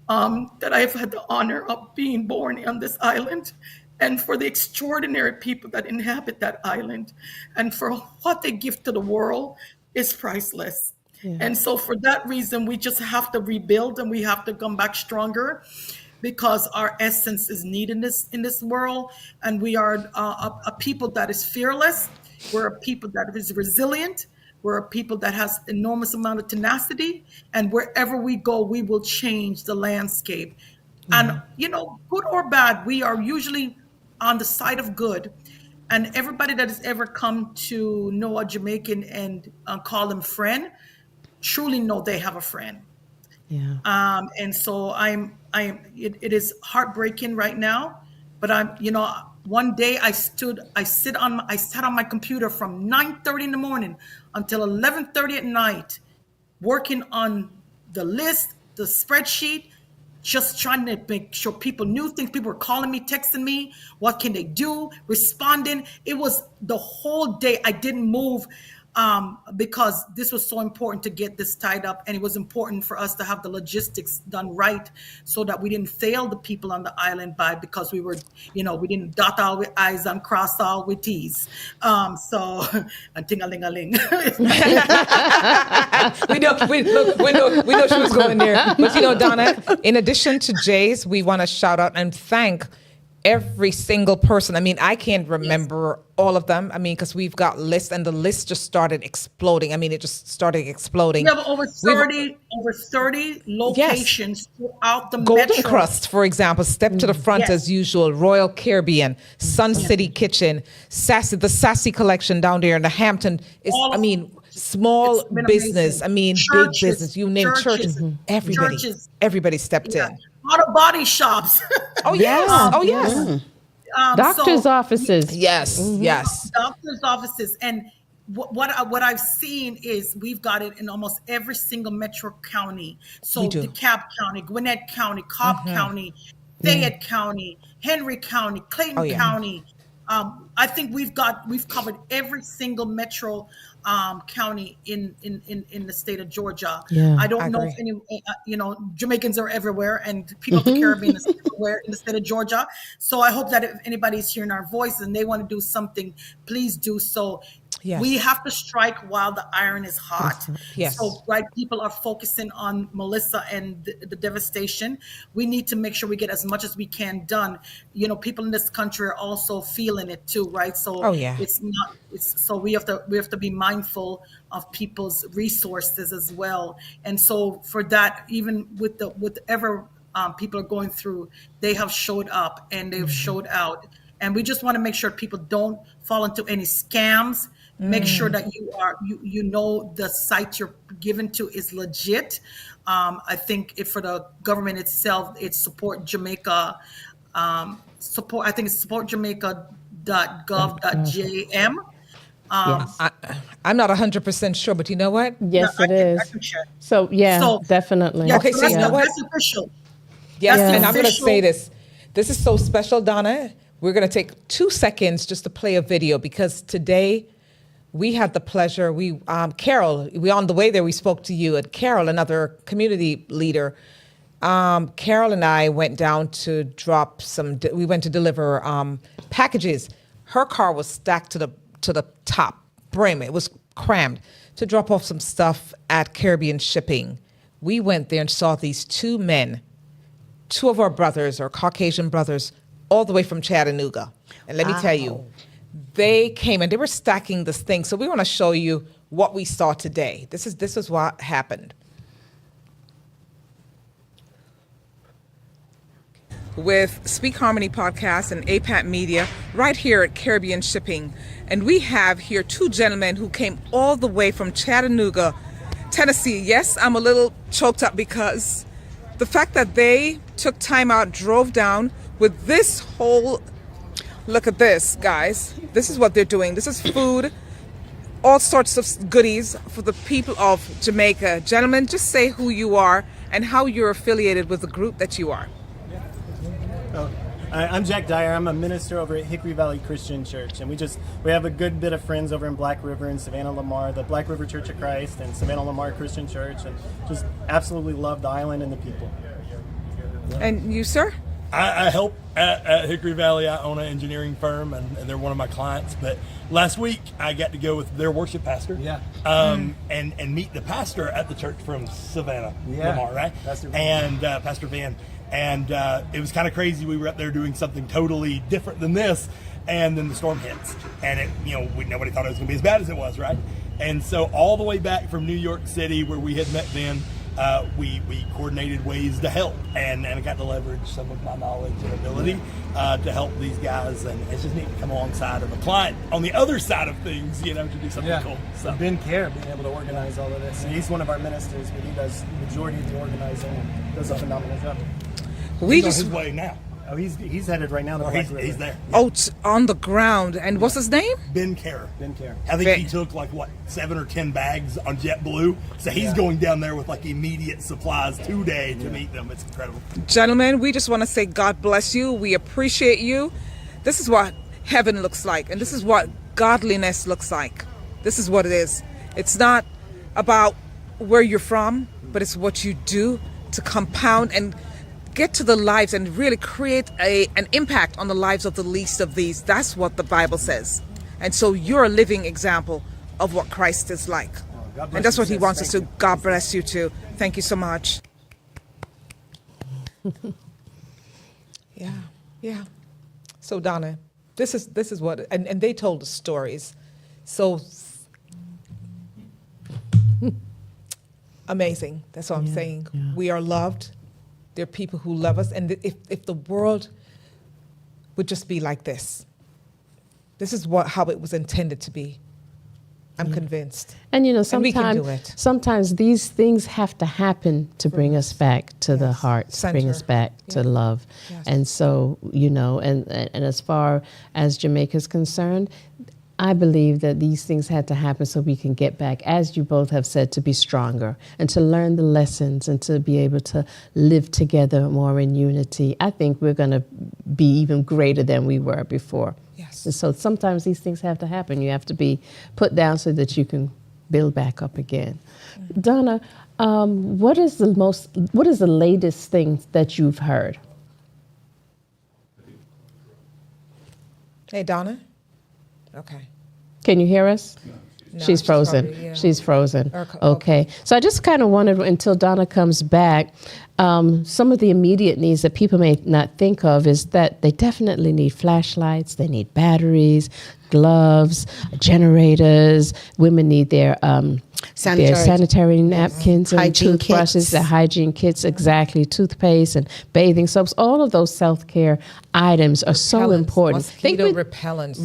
that I have had the honor of being born on this island, and for the extraordinary people that inhabit that island, and for what they give to the world is priceless. And so for that reason, we just have to rebuild, and we have to come back stronger, because our essence is needed in this world. And we are a people that is fearless. We're a people that is resilient. We're a people that has enormous amount of tenacity. And wherever we go, we will change the landscape. And, good or bad, we are usually on the side of good. And everybody that has ever come to know a Jamaican and call them friend, truly know they have a friend. Yeah. And so it is heartbreaking right now, but one day I sat on my computer from 9:30 in the morning until 11:30 at night, working on the list, the spreadsheet, just trying to make sure people knew things. People were calling me, texting me, what can they do, responding. It was the whole day. I didn't move because this was so important to get this tied up, and it was important for us to have the logistics done right, so that we didn't fail the people on the island because we were, we didn't dot all with I's and cross all with T's. So, and ting-a-ling-a-ling. we know she was going there. But Donna, in addition to Jay's, we want to shout out and thank every single person. I mean, I can't remember all of them. I mean, because we've got lists, and the list just started exploding. I mean, it just started exploding. We have over 30 locations throughout the Golden metro. Crust, for example, step to the front Yes. as usual. Royal Caribbean, Sun City Kitchen, the Sassy Collection down there in the Hampton. Small It's been business. amazing. I mean, Churches, big business. You name churches. Everybody stepped in. Auto body shops. Oh yes. Oh yes. Doctors' offices. Yes. Yes. Doctors' offices. And what I've seen is we've got it in almost every single metro county. So We do. DeKalb County, Gwinnett County, Cobb County, Fayette County, Henry County, Clayton Oh, yeah. County. I think we've covered every single metro county in the state of Georgia. Yeah, I don't I know agree. if any, Jamaicans are everywhere, and people of the Caribbean is everywhere in the state of Georgia. So I hope that if anybody's hearing our voice and they want to do something, please do so. Yes. We have to strike while the iron is hot. Yes. So, people are focusing on Melissa and the devastation. We need to make sure we get as much as we can done. People in this country are also feeling it too, right? So Oh, yeah. so we have to be mindful of people's resources as well. And so for that, even with whatever people are going through, they have showed up and they've showed out. And we just want to make sure people don't fall into any scams. Make sure that you know the site you're given to is legit. I think for the government itself, it's Support Jamaica. I think it's supportjamaica.gov.jm. Yes. I'm not 100% sure, but you know what? Yes, I it can is. check. So, So- definitely. Yeah, Okay, so so you know what? that's official. Yes, Yeah. and I'm going to Official. say this. This is so special, Donna. We're going to take 2 seconds just to play a video, because today we had the pleasure. Carol, on the way there, we spoke to you. And Carol, another community leader, Carol and I went down to we went to deliver packages. Her car was stacked to the top brim. It was crammed to drop off some stuff at Caribbean Shipping. We went there and saw these 2 men, 2 of our brothers, our Caucasian brothers, all the way from Chattanooga. And let me tell you, they came and they were stacking this thing. So we want to show you what we saw today. This is what happened. with Speak Harmony Podcast and APAT Media right here at Caribbean Shipping. And we have here two gentlemen who came all the way from Chattanooga, Tennessee. Yes, I'm a little choked up because the fact that they took time out, drove down with this whole, look at this, guys. This is what they're doing. This is food, all sorts of goodies for the people of Jamaica. Gentlemen, just say who you are and how you're affiliated with the group that you are. I'm Jack Dyer. I'm a minister over at Hickory Valley Christian Church, and we have a good bit of friends over in Black River and Savannah Lamar, the Black River Church of Christ and Savannah Lamar Christian Church, and just absolutely love the island and the people. And you, sir? I help at Hickory Valley. I own an engineering firm, and they're one of my clients. But last week, I got to go with their worship pastor, and meet the pastor at the church from Savannah Lamar, right? Pastor Van. And it was kind of crazy. We were up there doing something totally different than this, and then the storm hits, and nobody thought it was going to be as bad as it was, right? And so all the way back from New York City, where we had met Van, we coordinated ways to help, and I got to leverage some of my knowledge and ability to help these guys, and it's just neat to come alongside of a client on the other side of things, to do something cool. So Ben Kerr being able to organize all of this. And he's one of our ministers, but he does the majority of the organizing and does a phenomenal job. he's on his way now. Oh, he's headed right now to Black River. He's there. Oh, it's on the ground. And what's his name? Ben Kerr. I think Ben. he took 7 or 10 bags on JetBlue. So he's going down there with immediate supplies today to meet them. It's incredible. Gentlemen, we just want to say God bless you. We appreciate you. This is what heaven looks like, and this is what godliness looks like. This is what it is. It's not about where you're from, but it's what you do to compound and get to the lives and really create an impact on the lives of the least of these. That's what the Bible says. And so you're a living example of what Christ is like. And that's what he wants us to. God bless you too. Thank you so much. Yeah. So Donna, this is what, and they told the stories. So amazing. That's what I'm saying. Yeah. We are loved. There are people who love us. And if the world would just be like this is how it was intended to be. I'm convinced. And we can do it. sometimes these things have to happen to bring us back to the heart, to bring us Center. back to love. Yes. And so, and as far as Jamaica's concerned, I believe that these things had to happen so we can get back, as you both have said, to be stronger and to learn the lessons and to be able to live together more in unity. I think we're going to be even greater than we were before. Yes. And so sometimes these things have to happen. You have to be put down so that you can build back up again. Mm-hmm. Donna, what is the latest thing that you've heard? Hey, Donna? Okay. Can you hear us? No, She's frozen. probably, yeah. She's frozen. Okay. Okay. So I just kind of wondered until Donna comes back, some of the immediate needs that people may not think of is that they definitely need flashlights, they need batteries, gloves, generators. Women need their sanitary napkins and Hygiene toothbrushes, kits. the hygiene kits, exactly, toothpaste and bathing soaps. All of those self-care items are so Repellents, important. Mosquito repellents.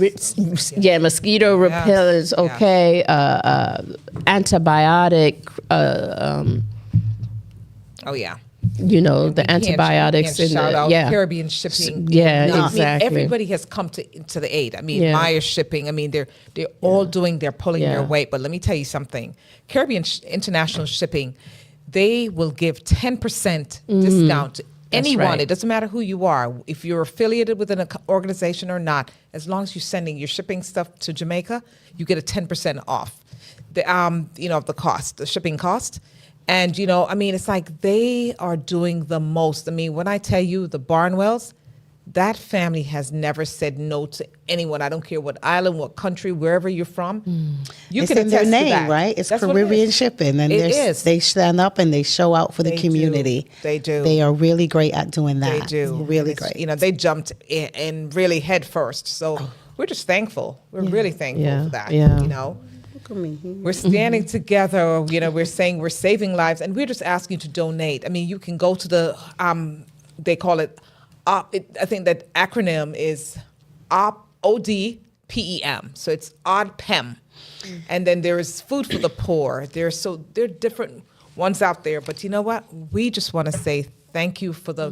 Mosquito repellents, Yeah. okay, antibiotic, Oh, yeah. the antibiotics and shout out yeah. Caribbean Shipping. Yeah, No, exactly. I mean, everybody has come to the aid. I mean, Yeah. Meyer Shipping. I mean, they're all they're pulling their Yeah. weight. But let me tell you something. Caribbean International Shipping, they will give 10% discount to anyone. right. It doesn't matter who you are. If you're affiliated with an organization or not, as long as you're sending your shipping stuff to Jamaica, you get a 10% off the cost, the shipping cost. And, it's like they are doing the most. I mean, when I tell you the Barnwells, that family has never said no to anyone. I don't care what island, what country, wherever you're from. You It's can in their attest to name, that. right? It's That's what it Caribbean is. Shipping, and It is. they stand up and they show out for the They do. community. They do. They are really great at doing They that. do. Really And it's, great. they jumped in really head first. So we're just thankful. We're really thankful for that. Yeah. Look at me. We're standing together, we're saying we're saving lives, and we're just asking you to donate. I mean, you can go to the, they call it I think that acronym is ODPEM. So it's ODPEM. And then there is Food for the Poor. There are different ones out there. But you know what? We just want to say thank you for the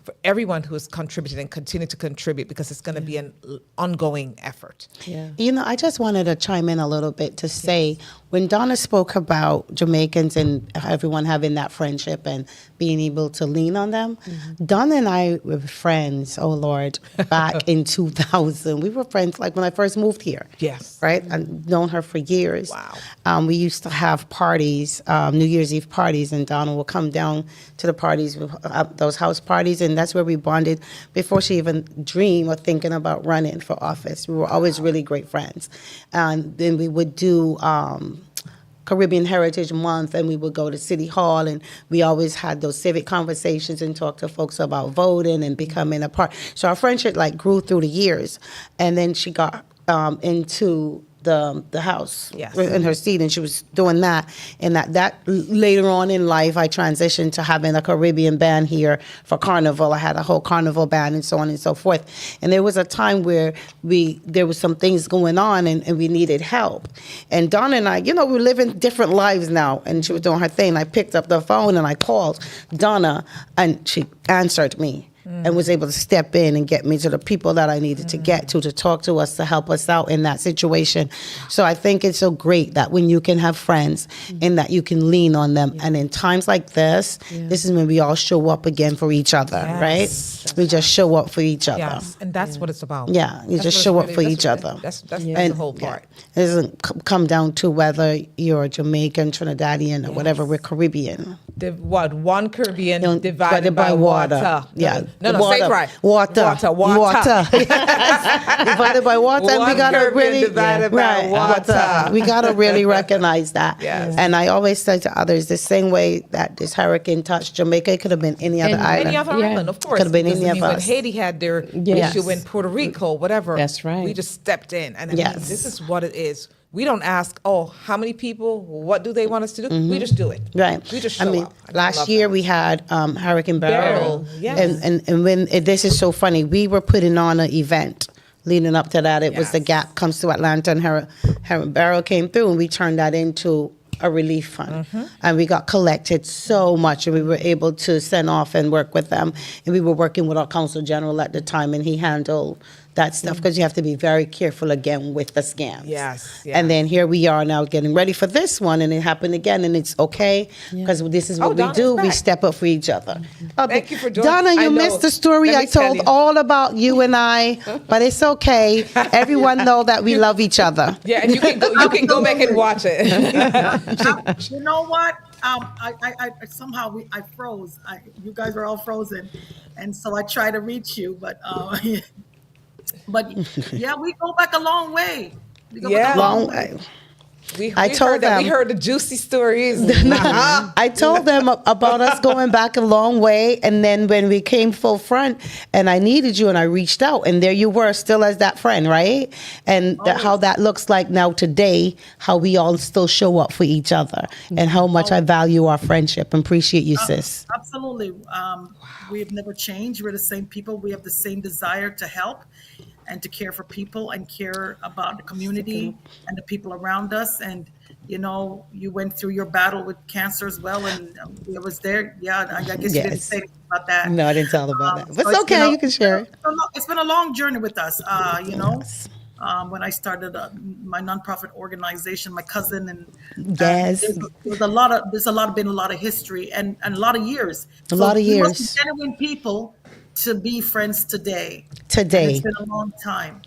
for everyone who has contributed and continue to contribute, because it's going to be an ongoing effort. Yeah. I just wanted to chime in a little bit to say, when Donna spoke about Jamaicans and everyone having that friendship and being able to lean on them, Donna and I were friends, oh Lord, back in 2000. We were friends like when I first moved here. Yes. Right? I've known her for years. Wow. We used to have parties, New Year's Eve parties, and Donna will come down to the parties, those house parties, and that's where we bonded before she even dreamed of thinking about running for office. We were always really great friends. And then we would do Caribbean Heritage Month, and we would go to City Hall, and we always had those civic conversations and talk to folks about voting and becoming a part. So our friendship grew through the years. And then she got into the house in her seat, and she was doing that. And that later on in life, I transitioned to having a Caribbean band here for Carnival. I had a whole Carnival band and so on and so forth. And there was a time where there was some things going on, and we needed help. And Donna and I, we're living different lives now, and she was doing her thing. I picked up the phone and I called Donna, and she answered me. And was able to step in and get me to the people that I needed to get to talk to us, to help us out in that situation. So I think it's so great that when you can have friends and that you can lean on them. And in times like this, this is when we all show up again for each other, right? We just show up for each other. Yes, and that's what it's about. Yeah, you That's just what show it's up for really- each that's- other. That's And the whole part. It doesn't come down to whether you're Jamaican, Trinidadian, or whatever. We're Caribbean. One Caribbean You know, divided by water. Yeah. No, Water. say it right. Water. Water. Divided by water. And we One gotta Caribbean really divided by water. We gotta really recognize that. Yes. And I always say to others, the same way that this hurricane touched Jamaica, it could have been any other island. Any other Yeah. island, of course. Could have been because, any of when us. Haiti had their Yes. issue in Puerto Rico, whatever. That's right. We just stepped in. And I mean, Yes. this is what it is. We don't ask, how many people? What do they want us to do? We just do it. Right. We just show up. I last love year that. we had Hurricane Beryl. Beryl, yes. And when this is so funny, we were putting on an event leading up to that. It was the Yes. Gap comes to Atlanta, and Hurricane Beryl came through, and we turned that into a relief fund. And we got collected so much, and we were able to send off and work with them. And we were working with our consul general at the time, and he handled that stuff, because you have to be very careful again with the scams. Yes, And then here we are now getting ready for this one, and it happened again, and it's okay, because this is what we Donna's do. We back. step up for each other. Thank you for joining. Donna, I you know. missed the story. Let me I tell told you. all about you and I, but it's okay. Everyone know that we love each other. Yeah, and you can go back and watch it. You know what? I somehow I froze. You guys are all frozen, and so I try to reach you, but yeah, we go back a long way. We go back a Long way. I We told heard that. them. We heard the juicy stories. I told them about us going back a long way, and then when we came full front, and I needed you, and I reached out, and there you were, still as that friend, right? And how that looks like now today, how we all still show up for each other, and how much I value our friendship and appreciate you, sis. Absolutely. We have never changed. We're the same people. We have the same desire to help and to care for people and care about the community and the people around us. And, you went through your battle with cancer as well. And it was there. Yeah, I guess you didn't Yes. say anything about that. No, I didn't tell about that. But So it's okay, you can share it. It's been a long journey with us, when I started my nonprofit organization, my cousin and Yes. there's been a lot of history and a lot of years. A lot of we must years. be genuine people to be friends today. And Today. it's been a long time.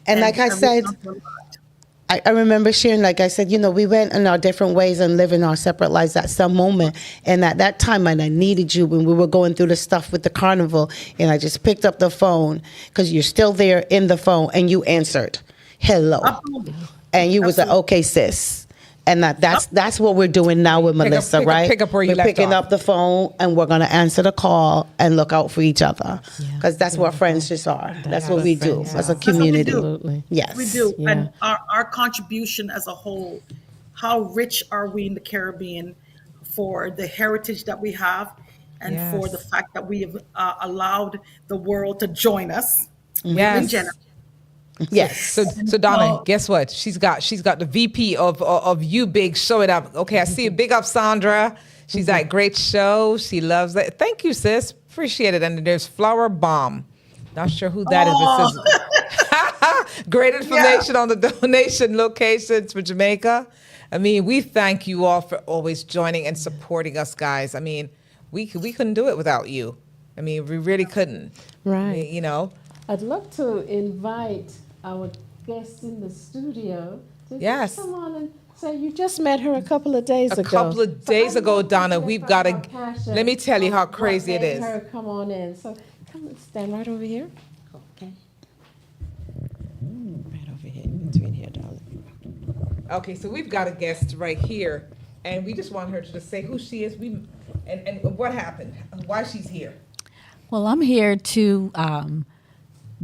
And like I we've said, gone through a lot. I remember sharing, like I said, we went in our different ways and living our separate lives at some moment. And at that time, and I needed you when we were going through the stuff with the carnival. And I just picked up the phone, because you're still there in the phone, and you answered, hello. Absolutely. And you was like, okay, sis. And that's what we're doing now with Melissa, right? pick up where you we're left picking off. up the phone, and we're going to answer the call and look out for each other. Because that's what friends just are. That's what we do as a what we community. do. Absolutely. Yes. We do. Yeah. And our contribution as a whole, how rich are we in the Caribbean for the heritage that we have? and for the Yes. fact that we have allowed the world to join us. Yes. Jenna. Yes. So Donna, guess what? She's got the VP of You Big showing up. Okay, I see you. Big up, Sandra. She's like, great show. She loves it. Thank you, sis. Appreciate it. And there's Flower Bomb. Not sure who that is. It says great information on the donation locations for Jamaica. I mean, we thank you all for always joining and supporting us, guys. I mean, we couldn't do it without you. I mean, we really couldn't. Right. You know. I'd love to invite our guest in the studio to Yes. just come on and say you just met her a couple of days ago. A couple of days So I'd ago, love to Donna, get we've her- got her to. passion Let me tell you how on what crazy it made is. her come on in. So come and stand right over here. Okay. Right over here, in between here, darling. Okay, so we've got a guest right here, and we just want her to just say who she is. And what happened, why she's here. Well, I'm here to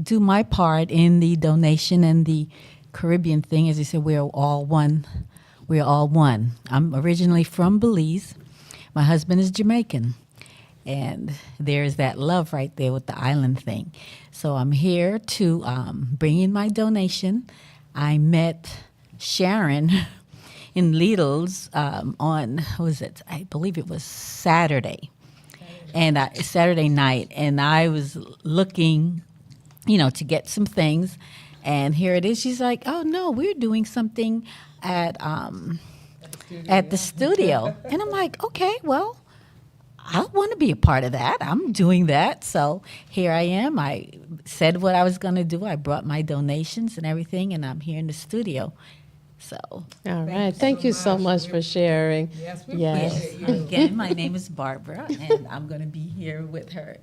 do my part in the donation and the Caribbean thing. As you said, we're all one. We're all one. I'm originally from Belize. My husband is Jamaican. And there's that love right there with the island thing. So I'm here to bring in my donation. I met Sharon in Lidl's on, what was it? I believe it was Saturday. And Saturday night. And I was looking, to get some things. And here it is. She's like, oh, no, we're doing something at the studio. And I'm like, okay, well, I want to be a part of that. I'm doing that. So here I am. I said what I was going to do. I brought my donations and everything, and I'm here in the studio. So, All right. Thank you so much for sharing. Yes, we Yes. appreciate you. again, my name is Barbara, and I'm going to be here with her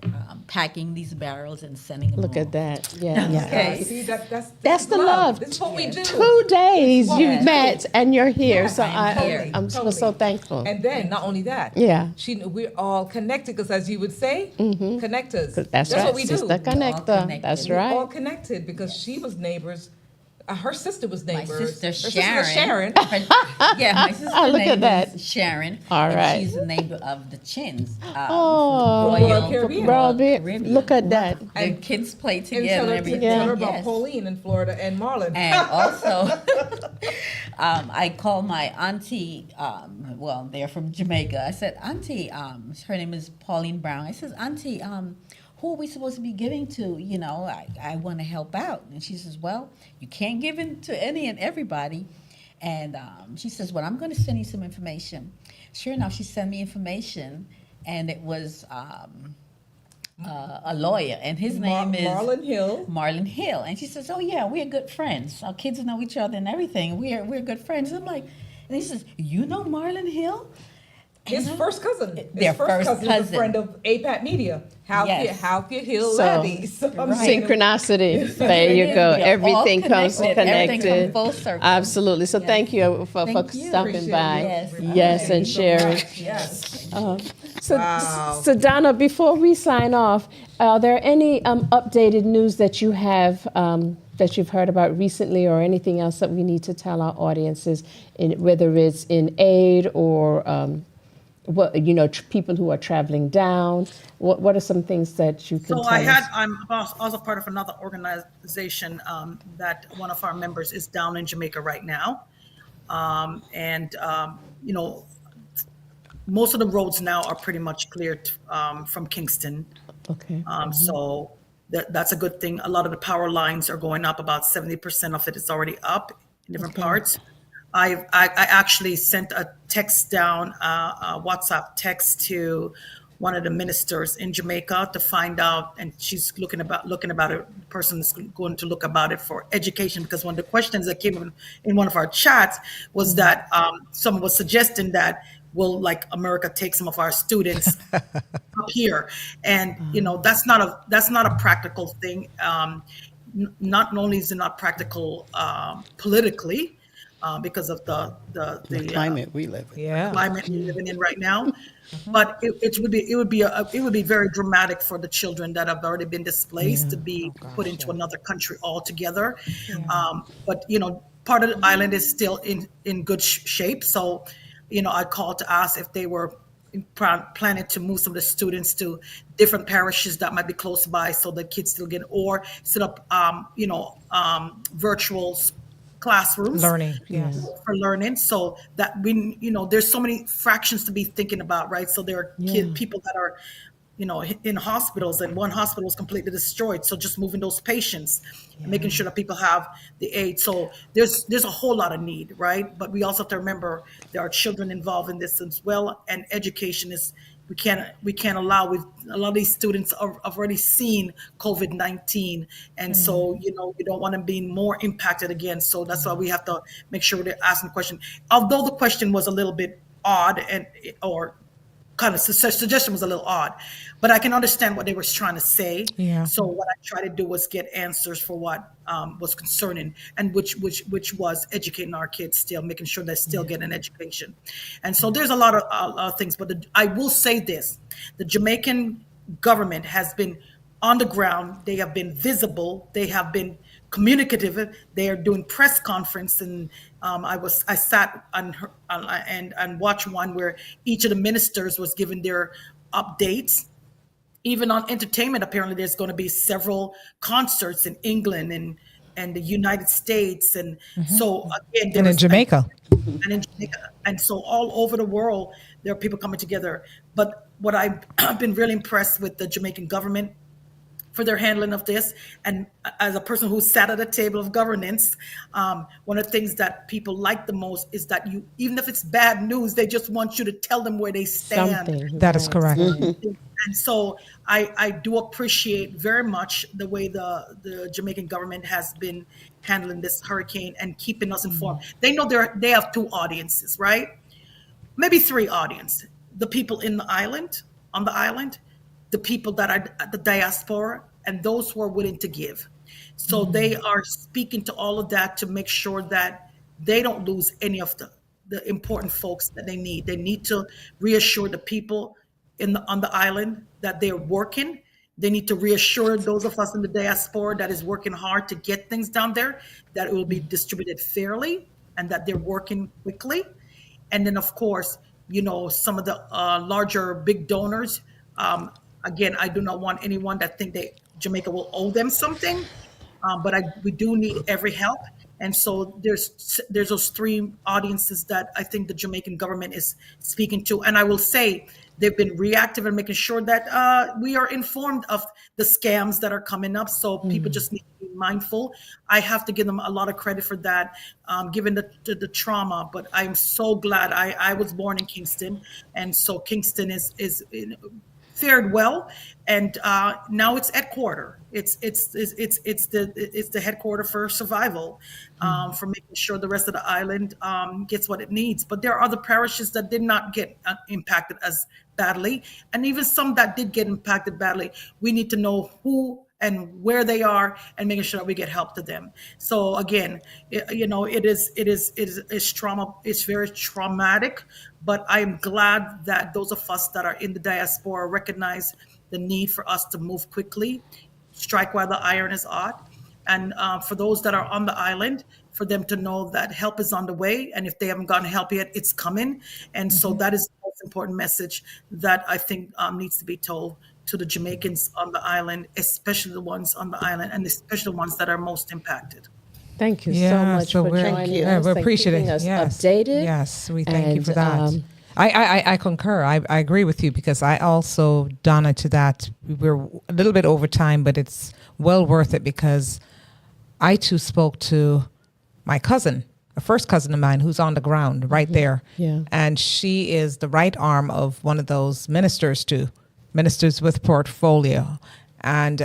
packing these barrels and sending them Look all. at that. Yeah. Okay. See, That's the love. This is what we do. 2 days you Yes. met and you're here. So I'm here. I'm so thankful. And then, not only that, Yeah. we're all connected, because as you would say, connectors. That's right. what we do. Sister Connector. connected. That's We're all right. connected because she was neighbors. Her sister was My neighbors. sister Her Sharon. was Sharon. Yeah, my sister Look at name that. is Sharon. All and right. she's the neighbor of the Chins. Oh, Royal Caribbean. Caribbean. Look at that. The And- kids play And together tell and her, everything. tell her about Yes. Pauline in Florida and Marlon. And also, I called my auntie, they're from Jamaica. I said, Auntie, her name is Pauline Brown. I said, Auntie, who are we supposed to be giving to? I want to help out. And she says, well, you can't give in to any and everybody. And she says, well, I'm going to send you some information. Sure enough, she sent me information, and it was a lawyer, and his name is Marlon Hill. Marlon Hill. And she says, oh, yeah, we're good friends. Our kids know each other and everything. We're good friends. I'm like, and he says, you know Marlon Hill? His first cousin. Their His first cousin is a cousin. friend of APAT Media. Yes. Halkia Hill So, Ladies. So I'm saying- Synchronicity. There you It is. go. We are all Everything comes connected. Everything connected. comes full circle. Absolutely. So thank you for Thank you. stopping Appreciate by. you. Yes. Yes, and sharing. Yes. So, Wow. so Donna, before we sign off, are there any updated news that you have that you've heard about recently, or anything else that we need to tell our audiences, whether it's in aid or people who are traveling down? What are some things that you can So tell us? I'm also part of another organization that one of our members is down in Jamaica right now. Most of the roads now are pretty much cleared from Kingston. Okay. So that's a good thing. A lot of the power lines are going up. About 70% of it is already up in different parts. I actually sent a text down, a WhatsApp text to one of the ministers in Jamaica to find out, and she's looking about it. The person is going to look about it for education, because one of the questions that came in one of our chats was that someone was suggesting that will America take some of our students up here, and that's not a practical thing. Not only is it not practical politically, because of the Climate we live in. Yeah. climate we're living in right now, but it would be very dramatic for the children that have already been displaced to be put into another country altogether. But part of the island is still in good shape, so I called to ask if they were planning to move some of the students to different parishes that might be close by, so the kids still get, or set up, virtual classrooms Learning, yes. for learning, so that there's so many fractions to be thinking about, right? So there are people that are, in hospitals, and one hospital is completely destroyed. So just moving those patients and making sure that people have the aid. So there's a whole lot of need, right? But we also have to remember there are children involved in this as well, and education is, we can't allow. A lot of these students have already seen COVID-19, and so we don't want them being more impacted again. So that's why we have to make sure they're asking the question. Although the question was a little bit odd, or kind of suggestion was a little odd, but I can understand what they were trying to say. Yeah. So what I tried to do was get answers for what was concerning, and which was educating our kids, still making sure they still get an education. And so there's a lot of things, but I will say this: the Jamaican government has been on the ground. They have been visible. They have been communicative. They are doing press conference, and I sat and watched one where each of the ministers was giving their updates. Even on entertainment, apparently there's going to be several concerts in England and the United States, and so again, And in Jamaica. and so all over the world there are people coming together. But what I've been really impressed with the Jamaican government for their handling of this. And as a person who sat at a table of governance, one of the things that people like the most is that even if it's bad news, they just want you to tell them where they stand. Something. That is correct. And so I do appreciate very much the way the Jamaican government has been handling this hurricane and keeping us informed. They know they have two audiences, right? Maybe three audiences: the people on the island, the people that are at the diaspora, and those who are willing to give. So they are speaking to all of that to make sure that they don't lose any of the important folks that they need. They need to reassure the people on the island that they're working. They need to reassure those of us in the diaspora that is working hard to get things down there, that it will be distributed fairly and that they're working quickly. And then, of course, some of the larger big donors. Again, I do not want anyone that think that Jamaica will owe them something, but we do need every help. And so there's those three audiences that I think the Jamaican government is speaking to. And I will say they've been reactive in making sure that we are informed of the scams that are coming up. So people just need to be mindful. I have to give them a lot of credit for that, given the trauma. But I'm so glad I was born in Kingston, and so Kingston is fared well, and now it's headquarter. It's the headquarter for survival, for making sure the rest of the island gets what it needs. But there are other parishes that did not get impacted as badly, and even some that did get impacted badly. We need to know who and where they are, and making sure that we get help to them. So again, it is trauma. It's very traumatic, but I'm glad that those of us that are in the diaspora recognize the need for us to move quickly, strike while the iron is hot, and for those that are on the island, for them to know that help is on the way, and if they haven't gotten help yet, it's coming. And so that is the most important message that I think needs to be told to the Jamaicans on the island, especially the ones on the island, and especially the ones that are most impacted. Thank you so much for joining us. We and appreciate keeping it. us Yes. updated. Yes, we thank you for And, that. I concur. I agree with you, because I also, Donna, to that, we're a little bit over time, but it's well worth it, because I too spoke to my cousin, a first cousin of mine who's on the ground right there. Yeah. And she is the right arm of one of those ministers with portfolio. And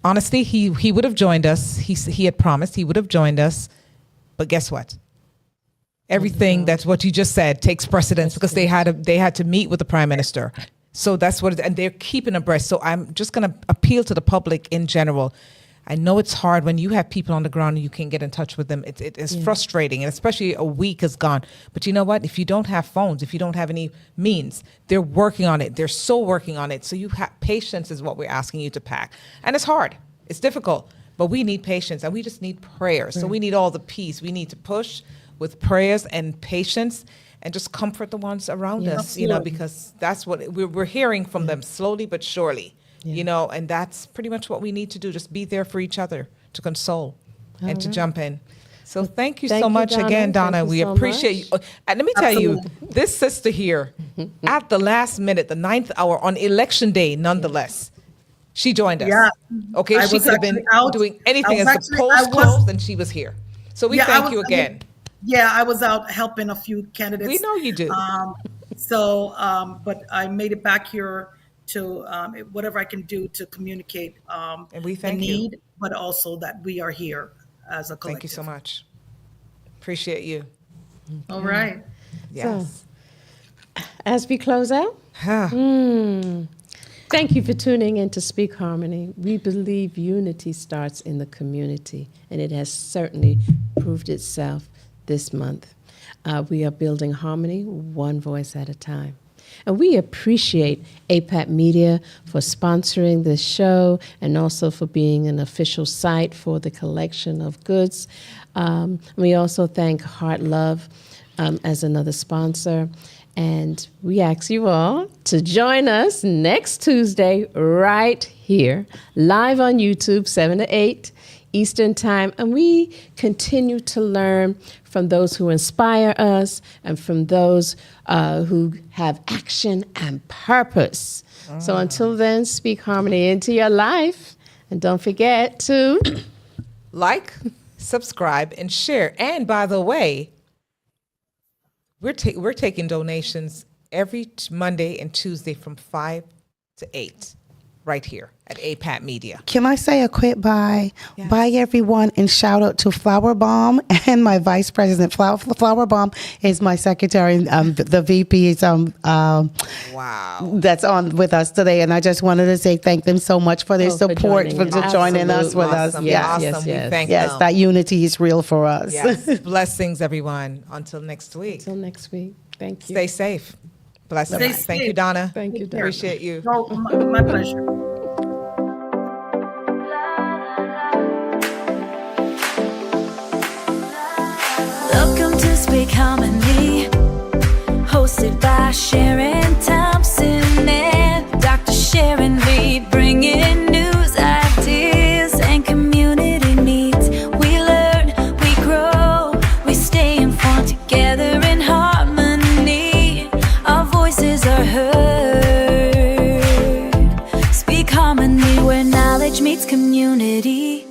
honestly, he would have joined us. He had promised he would have joined us. But guess what? Everything that's what you just said takes precedence, because they had to meet with the prime minister. So that's what, and they're keeping abreast. So I'm just going to appeal to the public in general. I know it's hard when you have people on the ground and you can't get in touch with them. It is frustrating, and especially a week is gone. But you know what? If you don't have phones, if you don't have any means, they're working on it. They're so working on it. So you have patience is what we're asking you to pack. And it's hard. It's difficult. But we need patience, and we just need prayers. So we need all the peace. We need to push with prayers and patience. and just comfort the ones around us, you know, because that's what we're hearing from them slowly but surely, you know, and that's pretty much what we need to do. Just be there for each other to console and to jump in. So thank you so much again, Donna. Thank you We so appreciate you. And let me tell you, this sister here, at the last minute, the 9th hour on election day, nonetheless, she joined us. Yeah. Okay, I she was could have been actually out. doing anything I as was the actually- polls I was- closed, and she was here. So we thank you again. I was out helping a few candidates. We know you do. But I made it back here to whatever I can do to communicate And we the thank you. need, but also that we are here as a collective. Thank you so much. Appreciate you. All right. Yes. As we close out, thank you for tuning in to Speak Harmony. We believe unity starts in the community, and it has certainly proved itself this month. We are building harmony one voice at a time. And we appreciate APAT Media for sponsoring this show and also for being an official site for the collection of goods. We also thank Heart Love as another sponsor. And we ask you all to join us next Tuesday right here, live on YouTube, 7 to 8 Eastern Time. And we continue to learn from those who inspire us and from those who have action and purpose. So until then, speak harmony into your life. And don't forget to Like, subscribe, and share. And by the way, we're taking donations every Monday and Tuesday from 5 to 8 right here at APAT Media. Can I say a quick bye? Yes. Bye, everyone, and shout out to Flower Bomb and my vice president. Flower Bomb is my secretary. The VP is Wow. that's on with us today, and I just wanted to say thank them so much for their for support, joining for in. joining us with us. Awesome. Yes, Awesome. yes, We yes. thank yes, them. that unity is real for us. Yes. Blessings, everyone. Until next week. until next week. Thank you. Stay safe. Blessings. Stay Thank you, safe. Donna. Thank you, Donna. Appreciate you. No, my pleasure. Welcome to Speak Harmony, hosted by Sharon, Thompson, and Dr. Sharon, Reid, bringing news, ideas, and community needs. We learn, we grow, we stay informed together in harmony. Our voices are heard. Speak Harmony, where knowledge meets community.